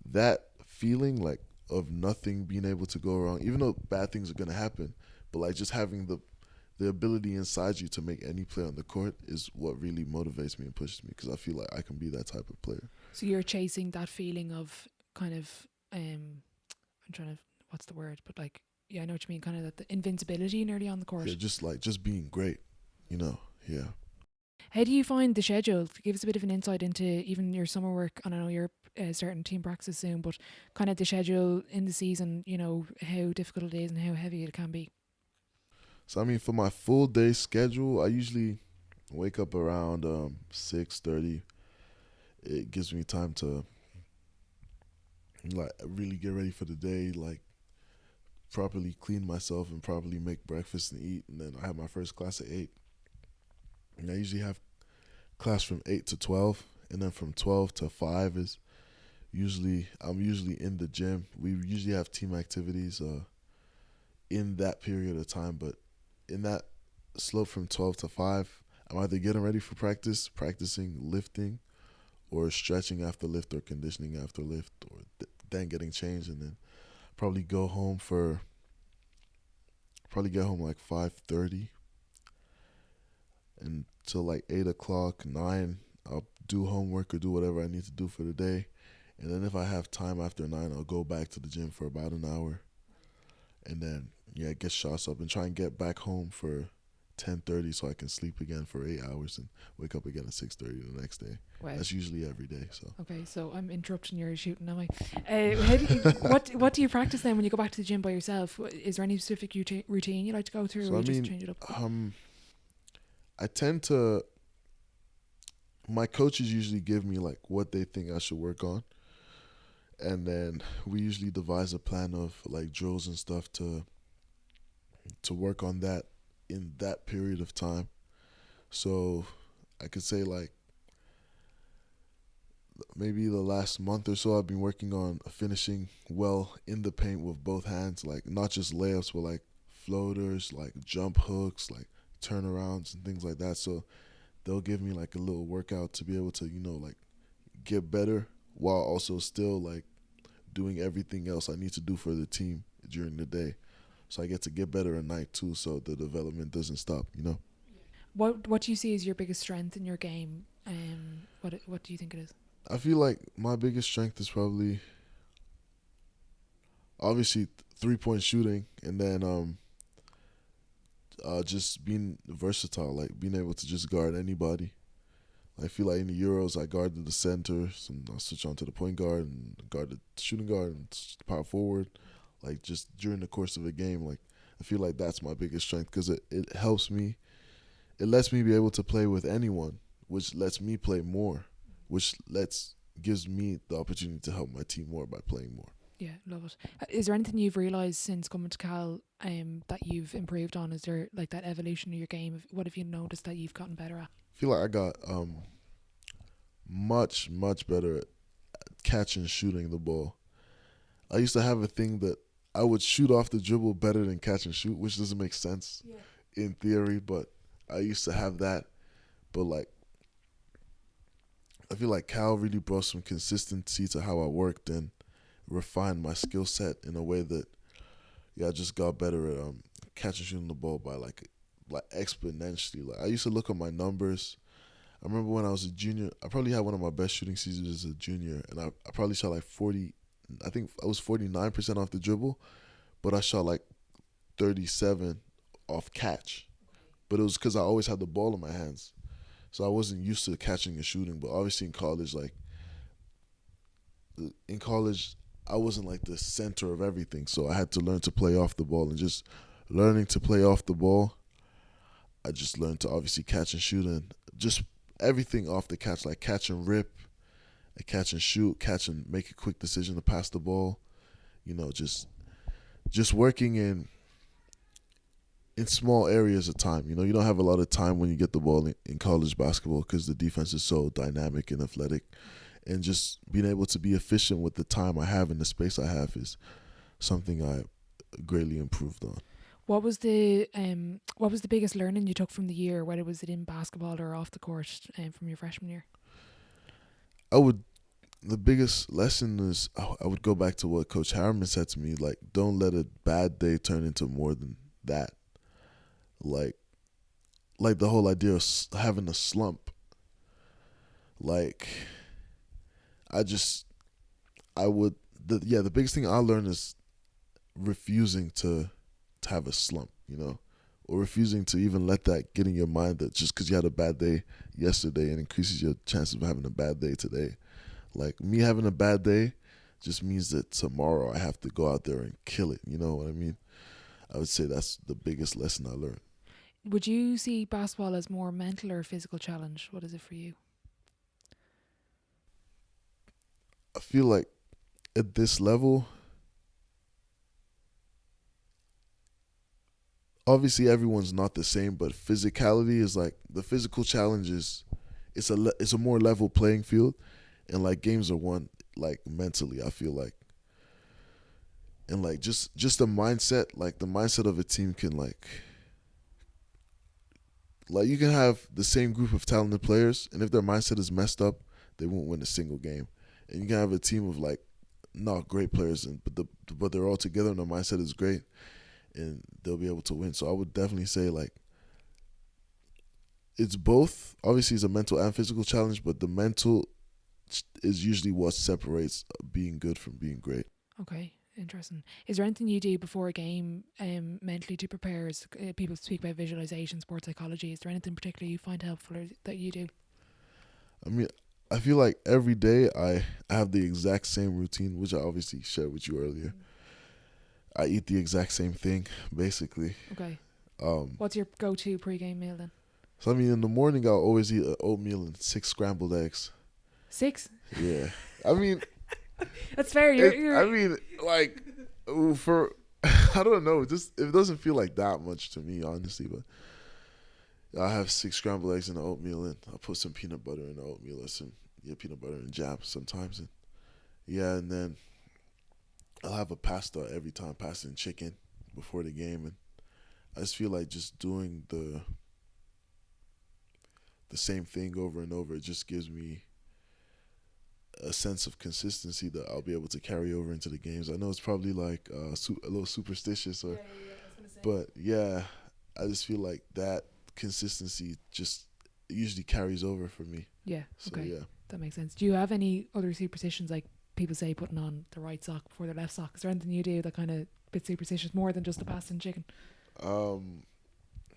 that feeling, like of nothing being able to go wrong, even though bad things are gonna happen, but like just having the ability inside you to make any play on the court is what really motivates me and pushes me, because I feel like I can be that type of player. So you're chasing that feeling of kind of, I'm trying to, what's the word? But like, yeah, I know what you mean. Kind of that the invincibility nearly on the Yeah, court. just being great, Yeah. How do you find the schedule? Give us a bit of an insight into even your summer work. And I know you're starting team practice soon, but kind of the schedule in the season. How difficult it is and how heavy it can be. So I mean, for my full day schedule, I usually wake up around 6:30. It gives me time to like really get ready for the day, like properly clean myself and properly make breakfast and eat, and then I have my first class at 8. And I usually have class from 8 to 12, and then from 12 to 5 is I'm usually in the gym. We usually have team activities in that period of time, but in that slope from 12 to 5, I'm either getting ready for practice, practicing lifting, or stretching after lift, or conditioning after lift, or then getting changed, and then probably get home like 5:30, until like 8 o'clock, 9. I'll do homework or do whatever I need to do for the day, and then if I have time after 9, I'll go back to the gym for about an hour, and then get shots up and try and get back home for 10:30 so I can sleep again for 8 hours and wake up again at 6:30 the next day. Wow. That's usually every day. So Okay, so I'm interrupting your shooting, am I? How do you, what do you practice then when you go back to the gym by yourself? Is there any specific routine you like to go through, So or I you just mean, change it up? I tend to. My coaches usually give me like what they think I should work on, and then we usually devise a plan of like drills and stuff to work on that in that period of time. So I could say like maybe the last month or so I've been working on finishing well in the paint with both hands, like not just layups, but like floaters, like jump hooks, like turnarounds and things like that. So they'll give me like a little workout to be able to, like get better while also still like doing everything else I need to do for the team during the day. So I get to get better at night too, so the development doesn't stop. What do you see as your biggest strength in your game? What do you think it is? I feel like my biggest strength is probably obviously 3-point shooting, and then just being versatile, like being able to just guard anybody. I feel like in the Euros, I guarded the center, and I switch on to the point guard and guard the shooting guard and power forward. Like just during the course of a game, like I feel like that's my biggest strength because it helps me. It lets me be able to play with anyone, which lets me play more, which gives me the opportunity to help my team more by playing more. Yeah, love it. Is there anything you've realised since coming to Cal that you've improved on? Is there like that evolution of your game? What have you noticed that you've gotten better at? I feel like I got much better at catching and shooting the ball. I used to have a thing that I would shoot off the dribble better than catch and shoot, which doesn't make sense in theory, but I used to have that. But like, I feel like Cal really brought some consistency to how I worked and refined my skill set in a way that, I just got better at catching and shooting the ball by like exponentially. Like I used to look at my numbers. I remember when I was a junior, I probably had one of my best shooting seasons as a junior, and I probably shot like 40. I think I was 49% off the dribble, but I shot like 37 off catch. But it was because I always had the ball in my hands. So I wasn't used to catching and shooting. But obviously in college, I wasn't like the center of everything. So I had to learn to play off the ball. And just learning to play off the ball, I just learned to obviously catch and shoot and just everything off the catch, like catch and rip, and catch and shoot, catch and make a quick decision to pass the ball. Just working in small areas of time. You don't have a lot of time when you get the ball in college basketball because the defense is so dynamic and athletic. And just being able to be efficient with the time I have and the space I have is something I greatly improved on. What was the biggest learning you took from the year, whether was it in basketball or off the court, from your freshman year? The biggest lesson is I would go back to what Coach Harriman said to me, like, don't let a bad day turn into more than that. Like the whole idea of having a slump. Like, the biggest thing I learned is refusing to have a slump, or refusing to even let that get in your mind that just because you had a bad day yesterday and increases your chances of having a bad day today. Like, me having a bad day just means that tomorrow I have to go out there and kill it. You know what I mean? I would say that's the biggest lesson I learned. Would you see basketball as more mental or physical challenge? What is it for you? I feel like at this level, obviously everyone's not the same, but physicality is like the physical challenges. It's a more level playing field, and like games are won like mentally. I feel like, and like just the mindset, like the mindset of a team can like you can have the same group of talented players, and if their mindset is messed up, they won't win a single game. And you can have a team of like not great players, but they're all together and their mindset is great, and they'll be able to win. So I would definitely say like it's both. Obviously, it's a mental and physical challenge, but the mental is usually what separates being good from being great. Okay, interesting. Is there anything you do before a game mentally to prepare? As people speak about visualization, sports psychology. Is there anything particular you find helpful or that you do? I mean, I feel like every day I have the exact same routine, which I obviously shared with you earlier. I eat the exact same thing, basically. Okay. What's your go-to pre-game meal then? So, I mean, in the morning, I'll always eat oatmeal and 6 scrambled eggs. 6? Yeah. I mean... That's fair. I mean, like, for... I don't know. It doesn't feel like that much to me, honestly, but... I have 6 scrambled eggs in the oatmeal, and I'll put some peanut butter in the oatmeal or some peanut butter and jam sometimes. And then I'll have a pasta every time, pasta and chicken before the game. And I just feel like just doing the the same thing over and over. It just gives me a sense of consistency that I'll be able to carry over into the games. I know it's probably like a little superstitious, or I was gonna say. but yeah, I just feel like that consistency just usually carries over for me. Yeah. So Okay. yeah. That makes sense. Do you have any other superstitions, like people say putting on the right sock before the left sock? Is there anything you do that kind of bit superstitious more than just the pasta and chicken? Um,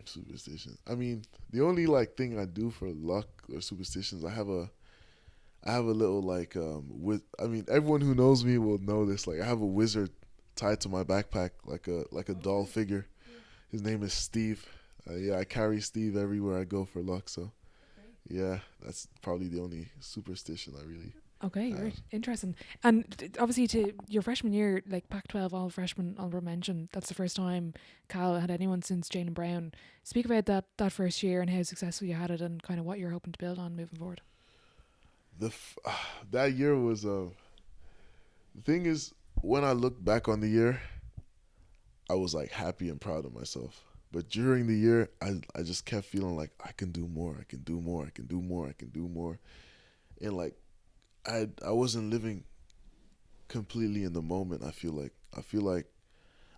superstitions. I mean, the only like thing I do for luck or superstitions, I have a little like with. I mean, everyone who knows me will know this. Like, I have a wizard tied to my backpack, like a doll figure. His name is Steve. Yeah, I carry Steve everywhere I go for luck. So yeah, that's probably the only superstition I really Okay, have. right. Interesting. And obviously to your freshman year, like Pac-12 all freshman honorable mention, that's the first time Cal had anyone since Jalen Brown. Speak about that first year and how successful you had it and kind of what you're hoping to build on moving forward. That year was the thing is, when I look back on the year, I was like happy and proud of myself. But during the year, I just kept feeling like I can do more, I can do more, I can do more, I can do more. And like I wasn't living completely in the moment. I feel like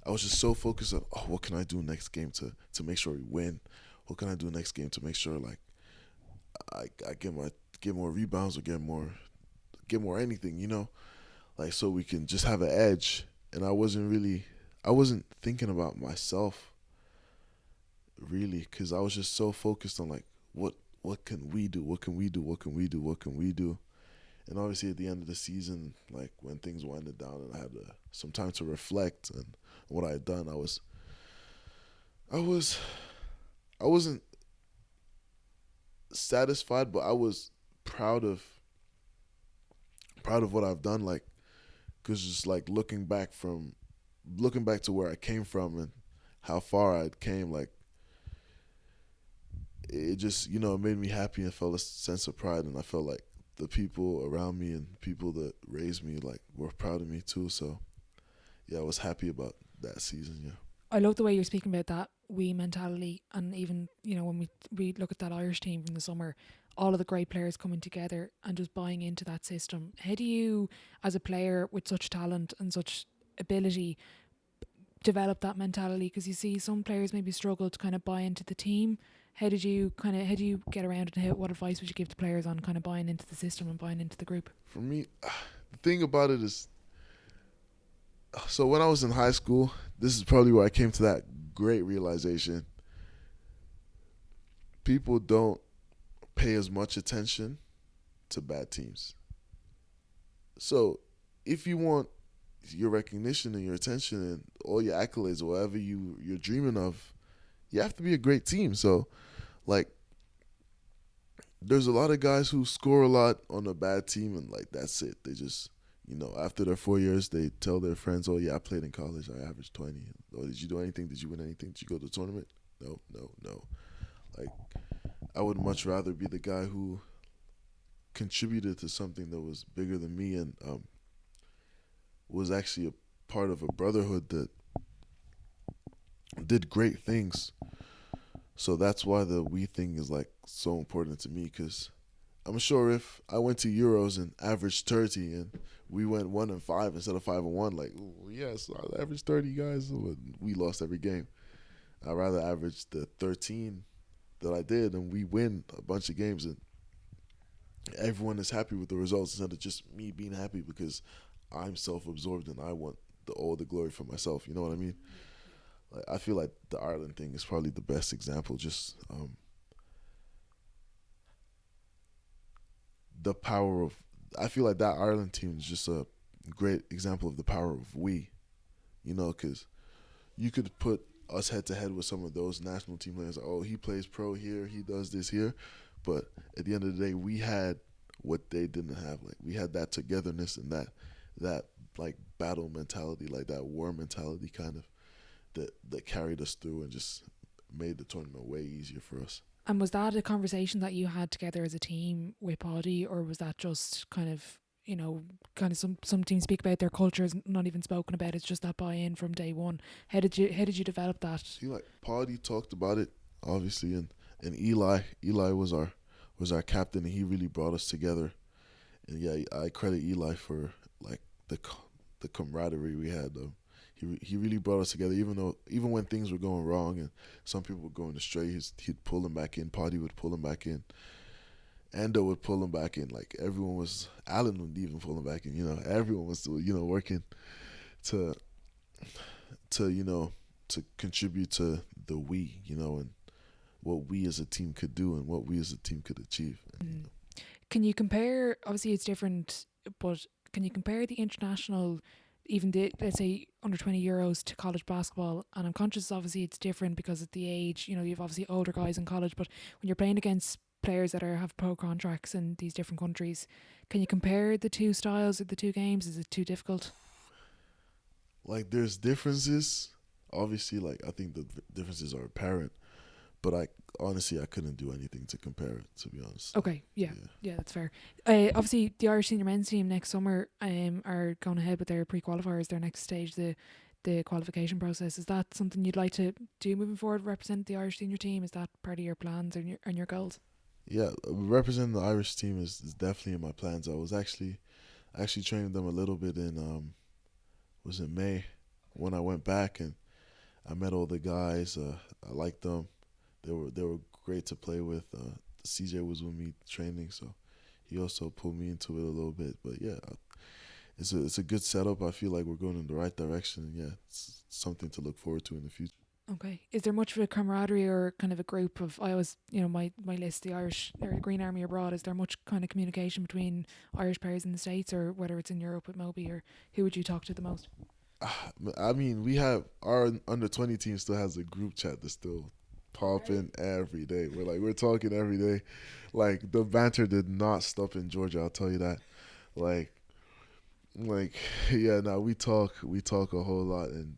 I was just so focused on, oh, what can I do next game to make sure we win? What can I do next game to make sure like I get more rebounds or get more anything, you know? Like, so we can just have an edge. And I wasn't thinking about myself really, because I was just so focused on like what can we do, what can we do, what can we do, what can we do. And obviously at the end of the season, like when things winded down and I had some time to reflect and what I had done, I was I wasn't satisfied, but I was proud of what I've done. Like, cause just like looking back to where I came from and how far I came, like it just, you know, it made me happy and felt a sense of pride. And I felt like the people around me and people that raised me like were proud of me too. So yeah, I was happy about that season. Yeah. I love the way you're speaking about that we mentality, and even when we look at that Irish team from the summer, all of the great players coming together and just buying into that system. How do you, as a player with such talent and such ability, develop that mentality? Because you see some players maybe struggle to kind of buy into the team. How do you get around it? What advice would you give to players on kind of buying into the system and buying into the group? For me, the thing about it is, so when I was in high school, this is probably where I came to that great realization. People don't pay as much attention to bad teams. So if you want your recognition and your attention and all your accolades or whatever you're dreaming of, you have to be a great team. So like there's a lot of guys who score a lot on a bad team and like that's it. They just, after their 4 years, they tell their friends, "Oh yeah, I played in college. I averaged 20." "Oh, did you do anything? Did you win anything? Did you go to the tournament?" No, no, no. Like I would much rather be the guy who contributed to something that was bigger than me and was actually a part of a brotherhood that did great things. So that's why the we thing is like so important to me, because I'm sure if I went to Euros and averaged 30 and we went 1-5 instead of 5-1, like, ooh, yes, I averaged 30 guys, we lost every game. I'd rather average the 13 that I did and we win a bunch of games and everyone is happy with the results instead of just me being happy because I'm self-absorbed and I want all the glory for myself. You know what I mean? Like, I feel like the Ireland thing is probably the best example. Just the power of. I feel like that Ireland team is just a great example of the power of we. Because you could put us head to head with some of those national team players. Like, oh, he plays pro here, he does this here, but at the end of the day, we had what they didn't have. Like we had that togetherness and that like battle mentality, like that war mentality, kind of that carried us through and just made the tournament way easier for us. And was that a conversation that you had together as a team with Paddy, or was that just kind of some teams speak about their cultures not even spoken about? It's just that buy-in from day one. How did you develop that? See, like Paddy talked about it obviously, and Eli was was our captain, and he really brought us together. And yeah, I credit Eli for like the the camaraderie we had. He really brought us together, even when things were going wrong and some people were going astray, he'd pull them back in. Potty would pull them back in. Endo would pull him back in. Like everyone was, Allen would even pull him back in. Everyone was working to to contribute to the we, and what we as a team could do and what we as a team could achieve. Mm. Can you compare? Obviously, it's different, but can you compare the international, even the, let's say, under 20 Euros to college basketball? And I'm conscious, obviously, it's different because of the age. You've obviously older guys in college, but when you're playing against players that have pro contracts in these different countries, can you compare the two styles of the two games? Is it too difficult? Like there's differences. Obviously, like I think the differences are apparent, but honestly I couldn't do anything to compare it, to be honest. Okay, yeah, that's fair. Obviously, the Irish senior men's team next summer are going ahead with their pre-qualifiers, their next stage, the qualification process. Is that something you'd like to do moving forward? Represent the Irish senior team? Is that part of your plans and your goals? Yeah, representing the Irish team is definitely in my plans. I was actually training them a little bit in was it May when I went back, and I met all the guys. I liked them. They were great to play with. CJ was with me training, so he also pulled me into it a little bit. But yeah, it's a good setup. I feel like we're going in the right direction. Yeah, it's something to look forward to in the future. Okay. Is there much of a camaraderie or kind of a group of, I always, my list, the Irish or Green Army abroad, is there much kind of communication between Irish players in the States, or whether it's in Europe with Moby, or who would you talk to the most? I mean, we have our under 20 team still has a group chat that's still popping every day. We're talking every day. Like the banter did not stop in Georgia. I'll tell you that. Like like yeah. Now we talk a whole lot, and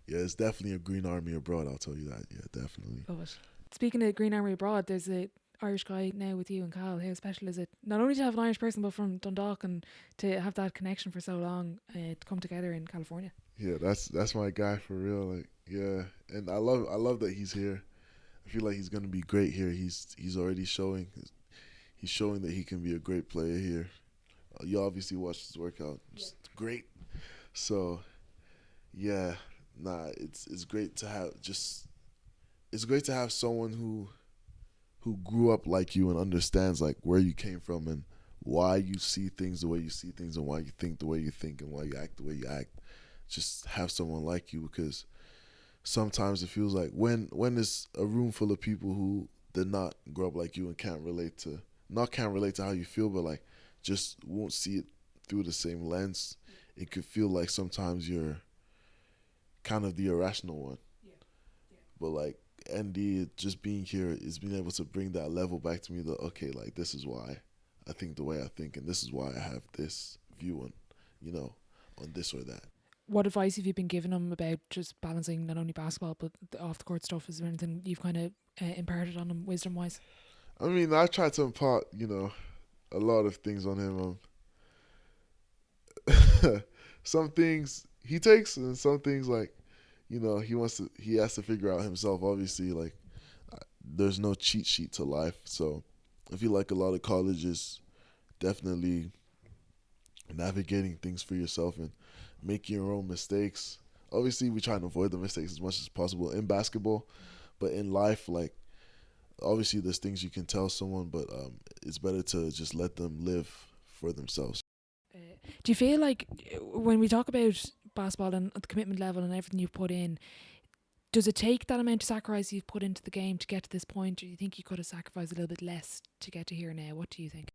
yeah, it's definitely a Green Army abroad. I'll tell you that. Yeah, definitely. Love it. Speaking of Green Army abroad, there's a Irish guy now with you and Cal. How special is it not only to have an Irish person, but from Dundalk, and to have that connection for so long, to come together in California? Yeah, that's my guy for real. Like yeah, and I love that he's here. I feel like he's gonna be great here. He's already showing. He's showing that he can be a great player here. You obviously watched his workout. It's great. So yeah, nah, it's great to have it's great to have someone who grew up like you and understands like where you came from and why you see things the way you see things and why you think the way you think and why you act the way you act. Just have someone like you, because sometimes it feels like when there's a room full of people who did not grow up like you and can't relate to how you feel, but like just won't see it through the same lens, it could feel like sometimes you're kind of the irrational one. But like ND just being here is being able to bring that level back to me, that okay, like this is why I think the way I think, and this is why I have this view on on this or that. What advice have you been giving him about just balancing not only basketball but the off the court stuff? Is there anything you've kind of imparted on him wisdom wise? I mean, I try to impart, a lot of things on him. Some things he takes, and some things like, he has to figure out himself. Obviously, like there's no cheat sheet to life, so I feel like a lot of colleges definitely navigating things for yourself and making your own mistakes. Obviously, we try to avoid the mistakes as much as possible in basketball, but in life, like obviously, there's things you can tell someone, but it's better to just let them live for themselves. Do you feel like when we talk about basketball and the commitment level and everything you've put in, does it take that amount of sacrifice you've put into the game to get to this point, or do you think you could have sacrificed a little bit less to get to here now? What do you think?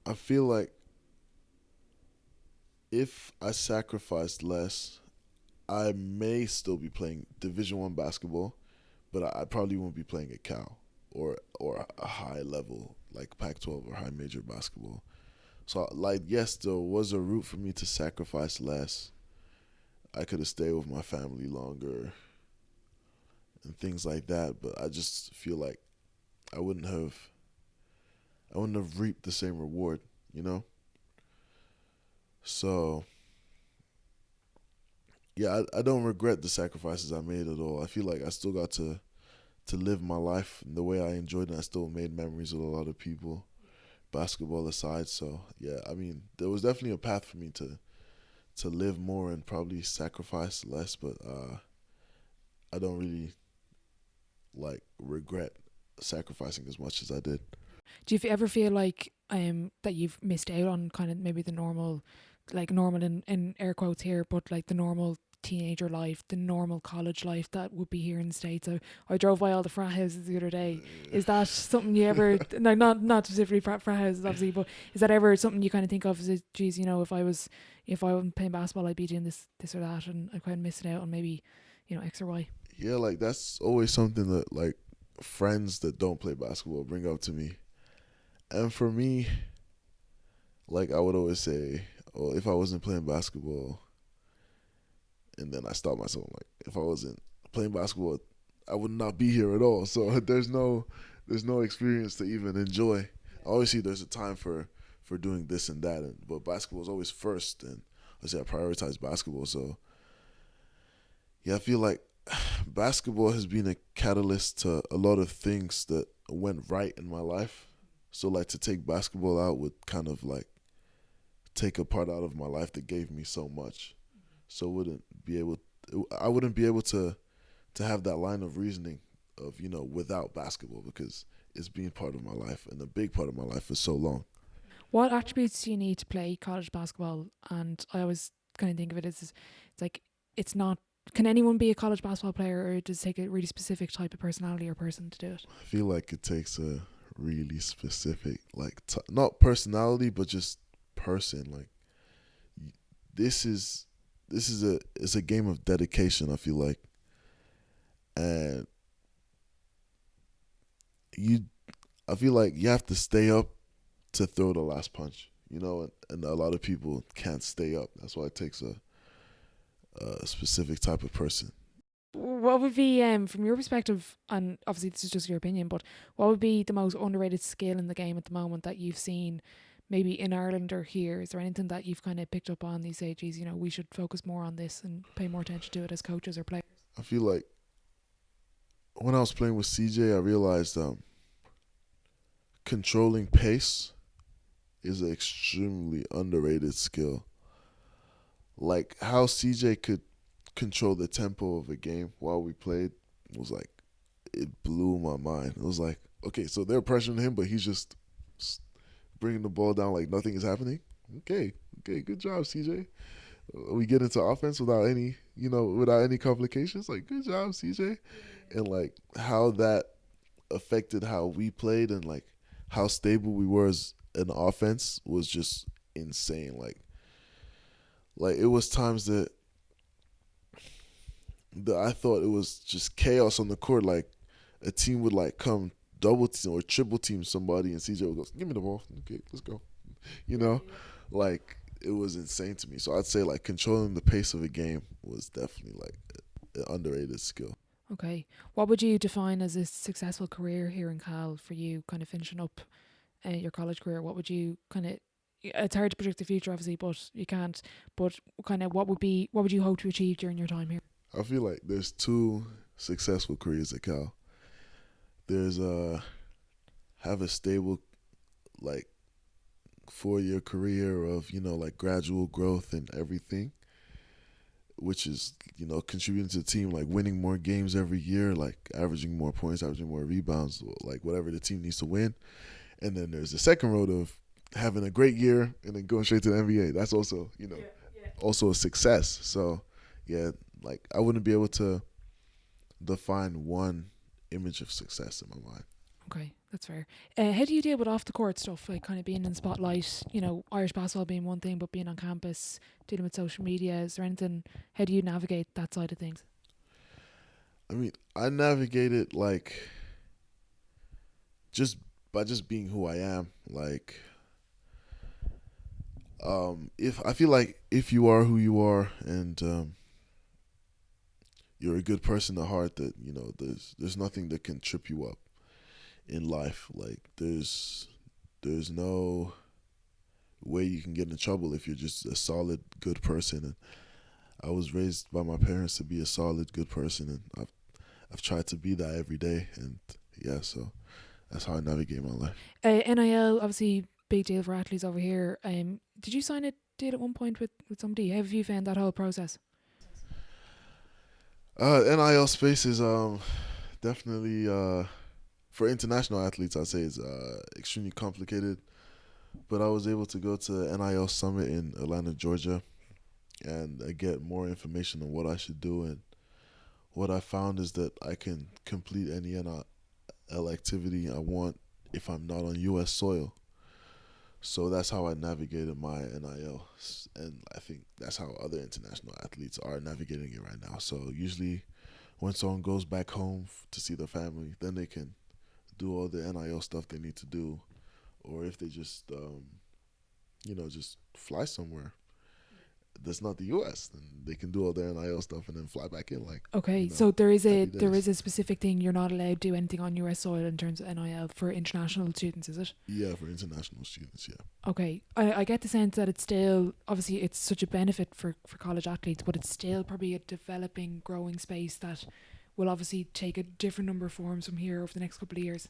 I feel like if I sacrificed less, I may still be playing Division 1 basketball, but I probably won't be playing at Cal or a high level like Pac-12 or high major basketball. So like yes, there was a route for me to sacrifice less. I could have stayed with my family longer and things like that, but I just feel like I wouldn't have reaped the same reward, you know? So yeah, I don't regret the sacrifices I made at all. I feel like I still got to live my life the way I enjoyed, and I still made memories with a lot of people, basketball aside. So yeah, I mean, there was definitely a path for me to live more and probably sacrifice less, but I don't really like regret sacrificing as much as I did. Do you ever feel like that you've missed out on kind of maybe the normal, like normal in air quotes here, but like the normal teenager life, the normal college life that would be here in the States? I drove by all the frat houses the other day. Is that something you ever, like not specifically frat houses obviously, but is that ever something you kind of think of as, geez, you know, if I wasn't playing basketball, I'd be doing this or that, and I kind of missing out on maybe, you know, X or Y? Yeah, like that's always something that like friends that don't play basketball bring up to me. And for me, like I would always say, oh, if I wasn't playing basketball, and then I stop myself, like if I wasn't playing basketball, I would not be here at all. So there's no experience to even enjoy. Obviously, there's a time for doing this and that, but basketball is always first, and I say I prioritize basketball. So yeah, I feel like basketball has been a catalyst to a lot of things that went right in my life. So like to take basketball out would kind of like take a part out of my life that gave me so much. So I wouldn't be able to have that line of reasoning of, you know, without basketball, because it's been part of my life and a big part of my life for so long. What attributes do you need to play college basketball? And I always kind of think of it as it's like it's not. Can anyone be a college basketball player, or does it take a really specific type of personality or person to do it? I feel like it takes a really specific, like not personality, but just person. Like this is it's a game of dedication. I feel like, and you, I feel like you have to stay up to throw the last punch. You know, and a lot of people can't stay up. That's why it takes a specific type of person. What would be, from your perspective, and obviously this is just your opinion, but what would be the most underrated skill in the game at the moment that you've seen, maybe in Ireland or here? Is there anything that you've kind of picked up on these ages? You know, we should focus more on this and pay more attention to it as coaches or players. I feel like when I was playing with CJ, I realized controlling pace is an extremely underrated skill. Like how CJ could control the tempo of a game while we played was like, it blew my mind. It was like, okay, so they're pressuring him, but he's just bringing the ball down like nothing is happening. Okay, good job, CJ. We get into offense without any, without any complications. Like, good job, CJ. And like how that affected how we played and like how stable we were as an offense was just insane. Like it was times that I thought it was just chaos on the court. Like a team would like come double team or triple team somebody, and CJ would go, "Give me the ball. Okay, let's go." You know, like it was insane to me. So I'd say like controlling the pace of a game was definitely like an underrated skill. Okay. What would you define as a successful career here in Cal for you, kind of finishing up your college career? What would you kind of, it's hard to predict the future obviously, but you can't, but kind of what would you hope to achieve during your time here? I feel like there's two successful careers at Cal. There's have a stable like 4-year career of, like gradual growth and everything, which is, contributing to the team, like winning more games every year, like averaging more points, averaging more rebounds, like whatever the team needs to win. And then there's the second road of having a great year and then going straight to the NBA. That's also, also a success. So, yeah, like I wouldn't be able to define one image of success in my mind. Okay, that's fair. How do you deal with off the court stuff, like kind of being in the spotlight? You know, Irish basketball being one thing, but being on campus, dealing with social media. Is there anything? How do you navigate that side of things? I mean, I navigated like just by just being who I am. Like, if I feel like if you are who you are and you're a good person at heart, that there's nothing that can trip you up in life. Like there's no way you can get in trouble if you're just a solid good person. And I was raised by my parents to be a solid good person, and I've tried to be that every day, and yeah, so that's how I navigate my life. NIL, obviously, big deal for athletes over here. Did you sign a deal at one point with somebody? How have you found that whole process? NIL space is definitely for international athletes. I'd say it's extremely complicated. But I was able to go to NIL Summit in Atlanta, Georgia, and get more information on what I should do. And what I found is that I can complete any NIL activity I want if I'm not on U.S. soil. So that's how I navigated my NIL, and I think that's how other international athletes are navigating it right now. So usually, when someone goes back home to see their family, then they can do all the NIL stuff they need to do, or if they just just fly somewhere that's not the U.S., then they can do all their NIL stuff and then fly back in Okay, so there is a 30 there is days. a specific thing you're not allowed to do anything on US soil in terms of NIL for international students, is it? Yeah, for international students, yeah. Okay, I get the sense that it's still obviously it's such a benefit for college athletes, but it's still probably a developing, growing space that will obviously take a different number of forms from here over the next couple of years.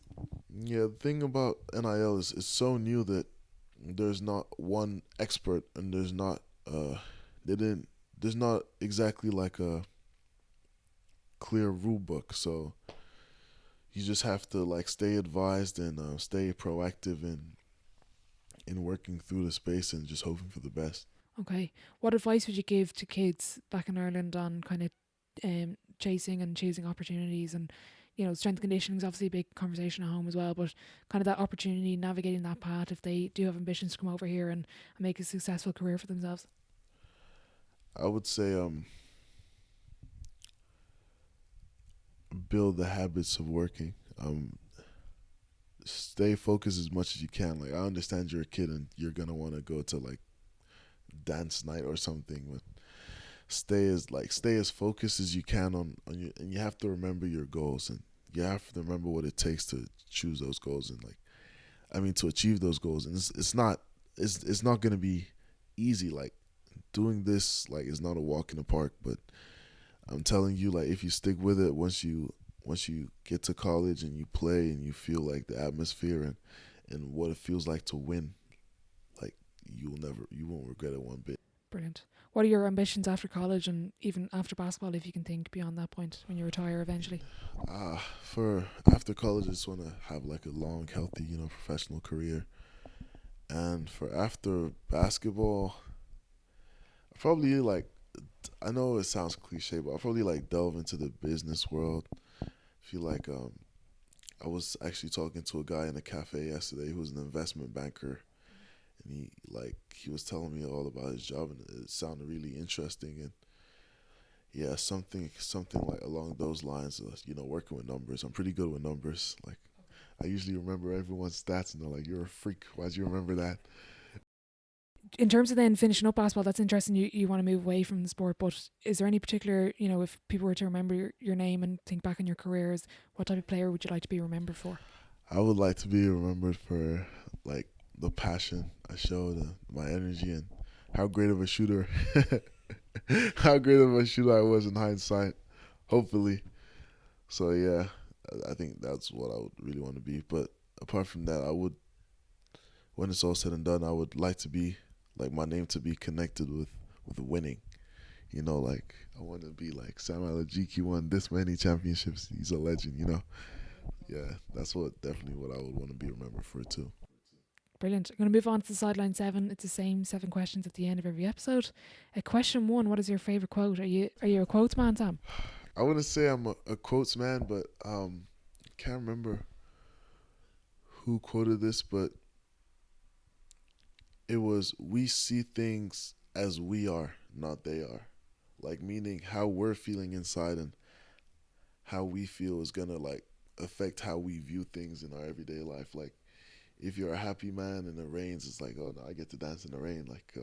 Yeah, the thing about NIL is it's so new that there's not one expert, and they didn't there's not exactly like a clear rule book. So you just have to like stay advised and stay proactive in working through the space and just hoping for the best. Okay, what advice would you give to kids back in Ireland on kind of chasing and choosing opportunities and strength and conditioning is obviously a big conversation at home as well, but kind of that opportunity, navigating that path if they do have ambitions to come over here and make a successful career for themselves. I would say build the habits of working. Stay focused as much as you can. Like I understand you're a kid and you're gonna want to go to like dance night or something, but stay as focused as you can on your, and you have to remember your goals, and you have to remember what it takes to choose those goals, and to achieve those goals. And it's not gonna be easy. Like doing this like is not a walk in the park, but I'm telling you, like if you stick with it, once you get to college and you play and you feel like the atmosphere and what it feels like to win, like you won't regret it one bit. Brilliant. What are your ambitions after college and even after basketball, if you can think beyond that point when you retire eventually? For after college, I just want to have like a long, healthy, professional career. And for after basketball, I probably like, I know it sounds cliche, but I probably like delve into the business world. I feel like I was actually talking to a guy in a cafe yesterday who was an investment banker, and he was telling me all about his job, and it sounded really interesting. And yeah, something like along those lines. Working with numbers. I'm pretty good with numbers. Like I usually remember everyone's stats, and they're like, "You're a freak. Why'd you remember that?" In terms of then finishing up basketball, that's interesting. You want to move away from the sport, but is there any particular, if people were to remember your name and think back on your careers, what type of player would you like to be remembered for? I would like to be remembered for like the passion I showed, my energy, and how great of a shooter, how great of a shooter I was in hindsight. Hopefully, so yeah, I think that's what I would really want to be. But apart from that, when it's all said and done, I would like to be like my name to be connected with winning. Like I want to be like Sam Alajiki won this many championships. He's a legend. Yeah, that's definitely what I would want to be remembered for too. Brilliant. I'm going to move on to the sideline 7. It's the same 7 questions at the end of every episode. Question 1: what is your favorite quote? Are you a quotes man, Sam? I wouldn't say I'm a quotes man, but can't remember who quoted this, but it was, "We see things as we are, not they are." Like meaning how we're feeling inside and how we feel is gonna like affect how we view things in our everyday life. Like if you're a happy man and it rains, it's like, oh no, I get to dance in the rain. Like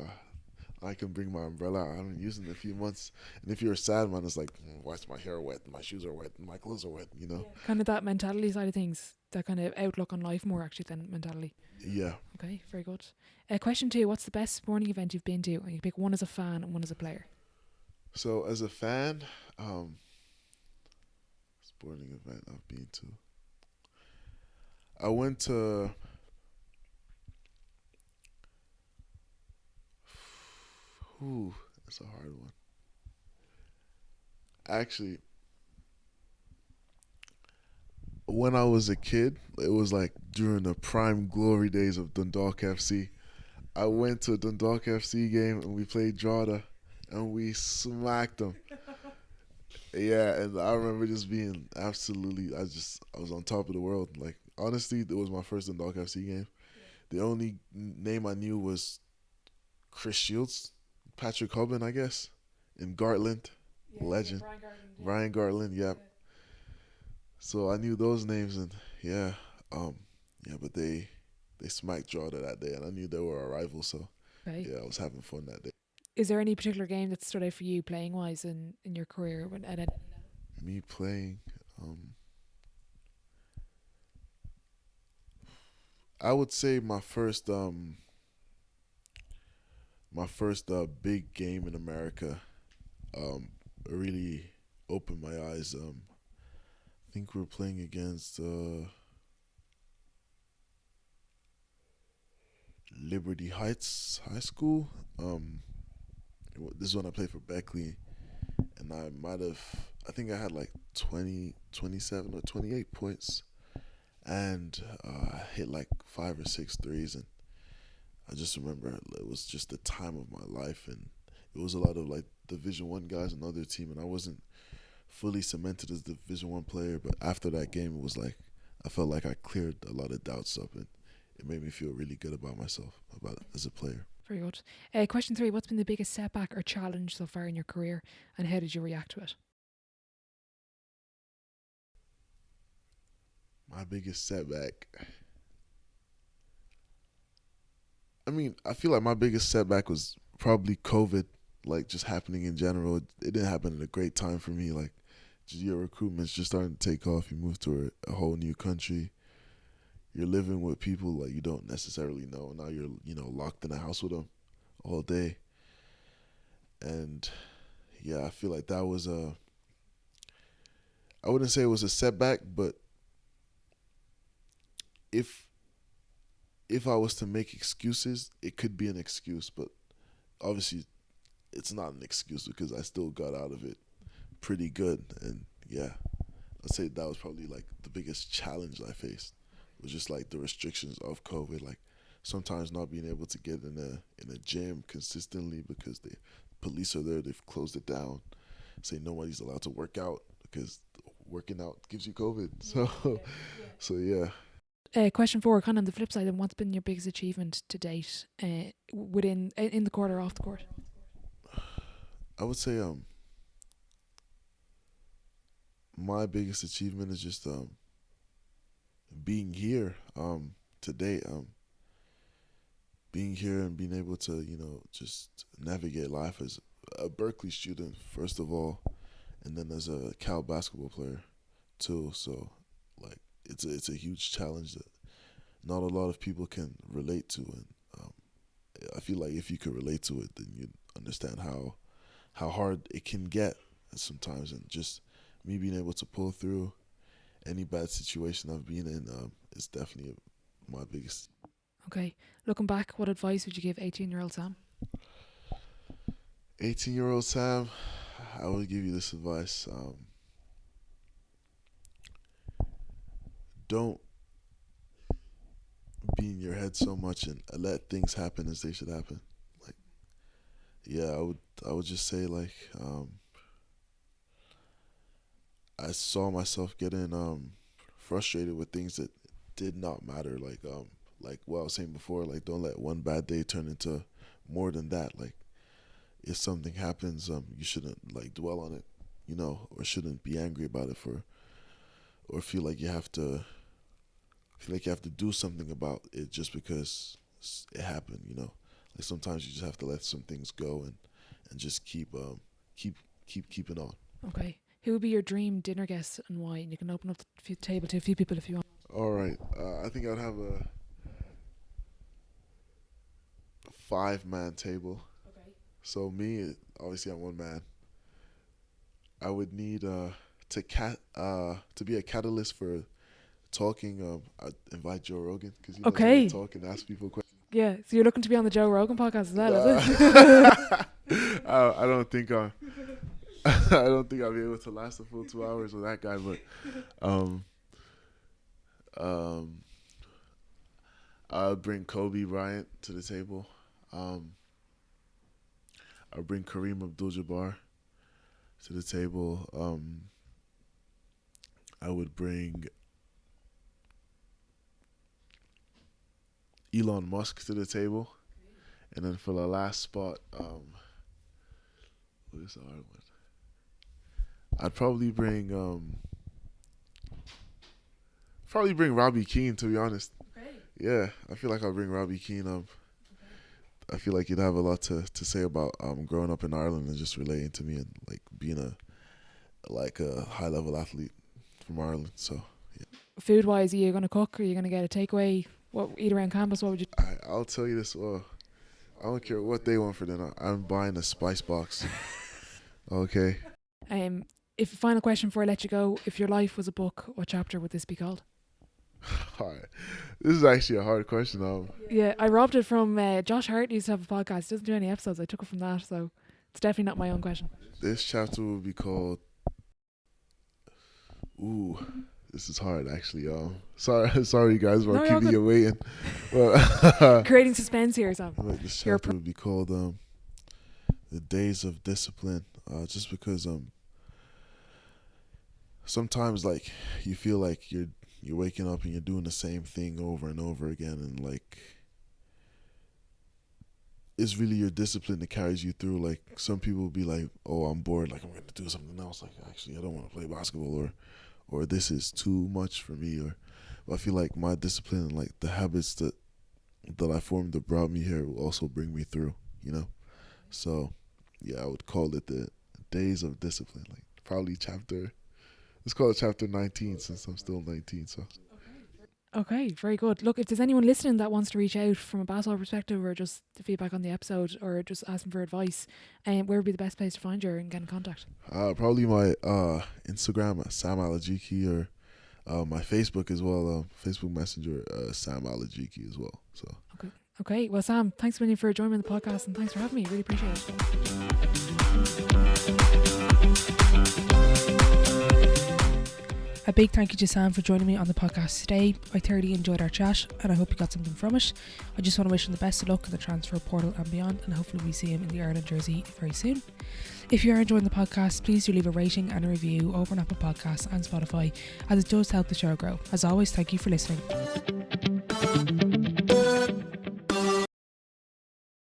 I can bring my umbrella. I haven't used it in a few months. And if you're a sad man, it's like, why's my hair wet? My shoes are wet. My clothes are wet. Kind of that mentality side of things, that kind of outlook on life more actually than mentality. Yeah. Okay, very good. Question 2: what's the best sporting event you've been to? And you pick one as a fan and one as a player. So as a fan, sporting event I've been to. I went to. Ooh, that's a hard one. Actually, when I was a kid, it was like during the prime glory days of Dundalk FC. I went to a Dundalk FC game and we played Drogheda, and we smacked them. Yeah, and I remember just being absolutely. I was on top of the world. Like honestly, it was my first Dundalk FC game. The only name I knew was Chris Shields, Patrick Hubban, I guess, and Gartland, legend, Ryan Gartland. Yep. So I knew those names, and yeah, um, yeah, but they smacked Drogheda that day, and I knew they were our rivals. So Okay. yeah, I was having fun that day. Is there any particular game that stood out for you playing wise in your career at any level? Me playing, um, I would say my first big game in America really opened my eyes. I think we were playing against Liberty Heights High School. This is when I played for Berkley, and I think I had like 20, 27 or 28 points, and I hit like five or six threes, and I just remember it was just the time of my life, and it was a lot of like Division One guys on the other team, and I wasn't fully cemented as the Division One player. But after that game, it was like I felt like I cleared a lot of doubts up, and it made me feel really good about myself, about as a player. Very good. Question 3: what's been the biggest setback or challenge so far in your career, and how did you react to it? My biggest setback. I mean, I feel like my biggest setback was probably COVID, like just happening in general. It didn't happen at a great time for me. Like, just your recruitment's just starting to take off. You move to a whole new country. You're living with people like you don't necessarily know. Now you're locked in a house with them all day, and yeah, I feel like that was a. I wouldn't say it was a setback, but if if I was to make excuses, it could be an excuse, but obviously it's not an excuse because I still got out of it pretty good. And yeah, I'd say that was probably like the biggest challenge I faced was just like the restrictions of COVID. Like sometimes not being able to get in a gym consistently because the police are there. They've closed it down. Say nobody's allowed to work out because working out gives you COVID. So so yeah. Question 4: kind of on the flip side, and what's been your biggest achievement to date within in the court or off the court? I would say my biggest achievement is just being here today being here and being able to just navigate life as a Berkeley student first of all, and then as a Cal basketball player too. So like it's a huge challenge that not a lot of people can relate to, and um, I feel like if you could relate to it, then you'd understand how hard it can get sometimes, and just me being able to pull through any bad situation I've been in is definitely my biggest. Okay. Looking back, what advice would you give 18-year-old Sam? 18-year-old Sam, I would give you this advice. Don't be in your head so much and let things happen as they should happen. Like, yeah, I would just say like I saw myself getting frustrated with things that did not matter. Like what I was saying before, like don't let one bad day turn into more than that. Like if something happens, you shouldn't like dwell on it, or shouldn't be angry about it or feel like you have to do something about it just because it happened. Like sometimes you just have to let some things go and just keep keeping on. Okay. Who would be your dream dinner guest and why? And you can open up the table to a few people if you want. All right, I think I'd have a 5-man table. Okay. So me, obviously I'm one man. I would need to be a catalyst for talking, I'd invite Joe Rogan because Okay. talk and ask people questions. Yeah, so you're looking to be on the Joe Rogan podcast as well, is it? I don't think I don't think I'll be able to last a full 2 hours with that guy, but I'll bring Kobe Bryant to the table. I'll bring Kareem Abdul-Jabbar to the table. I would bring Elon Musk to the table. And then for the last spot, what is the hard one? I'd probably bring Robbie Keane, to be honest. Okay. Yeah, I feel like I'll bring Robbie Keane. I feel like he'd have a lot to say about growing up in Ireland and just relating to me and like being a high level athlete from Ireland. So yeah. Food wise, are you going to cook? Or are you going to get a takeaway? What eat around campus? What would you? I'll tell you this. I don't care what they want for dinner. I'm buying a spice box. Okay. If final question before I let you go, if your life was a book, what chapter would this be called? All right. This is actually a hard question. Yeah, I robbed it from Josh Hart. Used to have a podcast. He doesn't do any episodes. I took it from that, so it's definitely not my own question. This chapter will be called. Ooh, this is hard actually. Sorry guys for keeping you waiting. But creating suspense here, Sam. This chapter will be called "The Days of Discipline." Just because sometimes like you feel like you're waking up and you're doing the same thing over and over again, and like it's really your discipline that carries you through. Like some people will be like, "Oh, I'm bored. Like I'm going to do something else. Like actually, I don't want to play basketball, or this is too much for me." But I feel like my discipline and like the habits that I formed that brought me here will also bring me through. So yeah, I would call it the Days of Discipline. Like probably chapter. Let's call it chapter 19 since I'm still 19. So. Okay, very good. Look, if there's anyone listening that wants to reach out from a basketball perspective or just the feedback on the episode or just asking for advice, where would be the best place to find you and get in contact? Probably my Instagram at Sam Alajiki, or my Facebook as well. Facebook Messenger, Sam Alajiki as well. So. Okay. Well, Sam, thanks a million for joining me on the podcast and thanks for having me. Really appreciate it. A big thank you to Sam for joining me on the podcast today. I thoroughly enjoyed our chat and I hope you got something from it. I just want to wish him the best of luck in the transfer portal and beyond, and hopefully we see him in the Ireland jersey very soon. If you are enjoying the podcast, please do leave a rating and a review over on Apple Podcasts and Spotify, as it does help the show grow. As always, thank you for listening.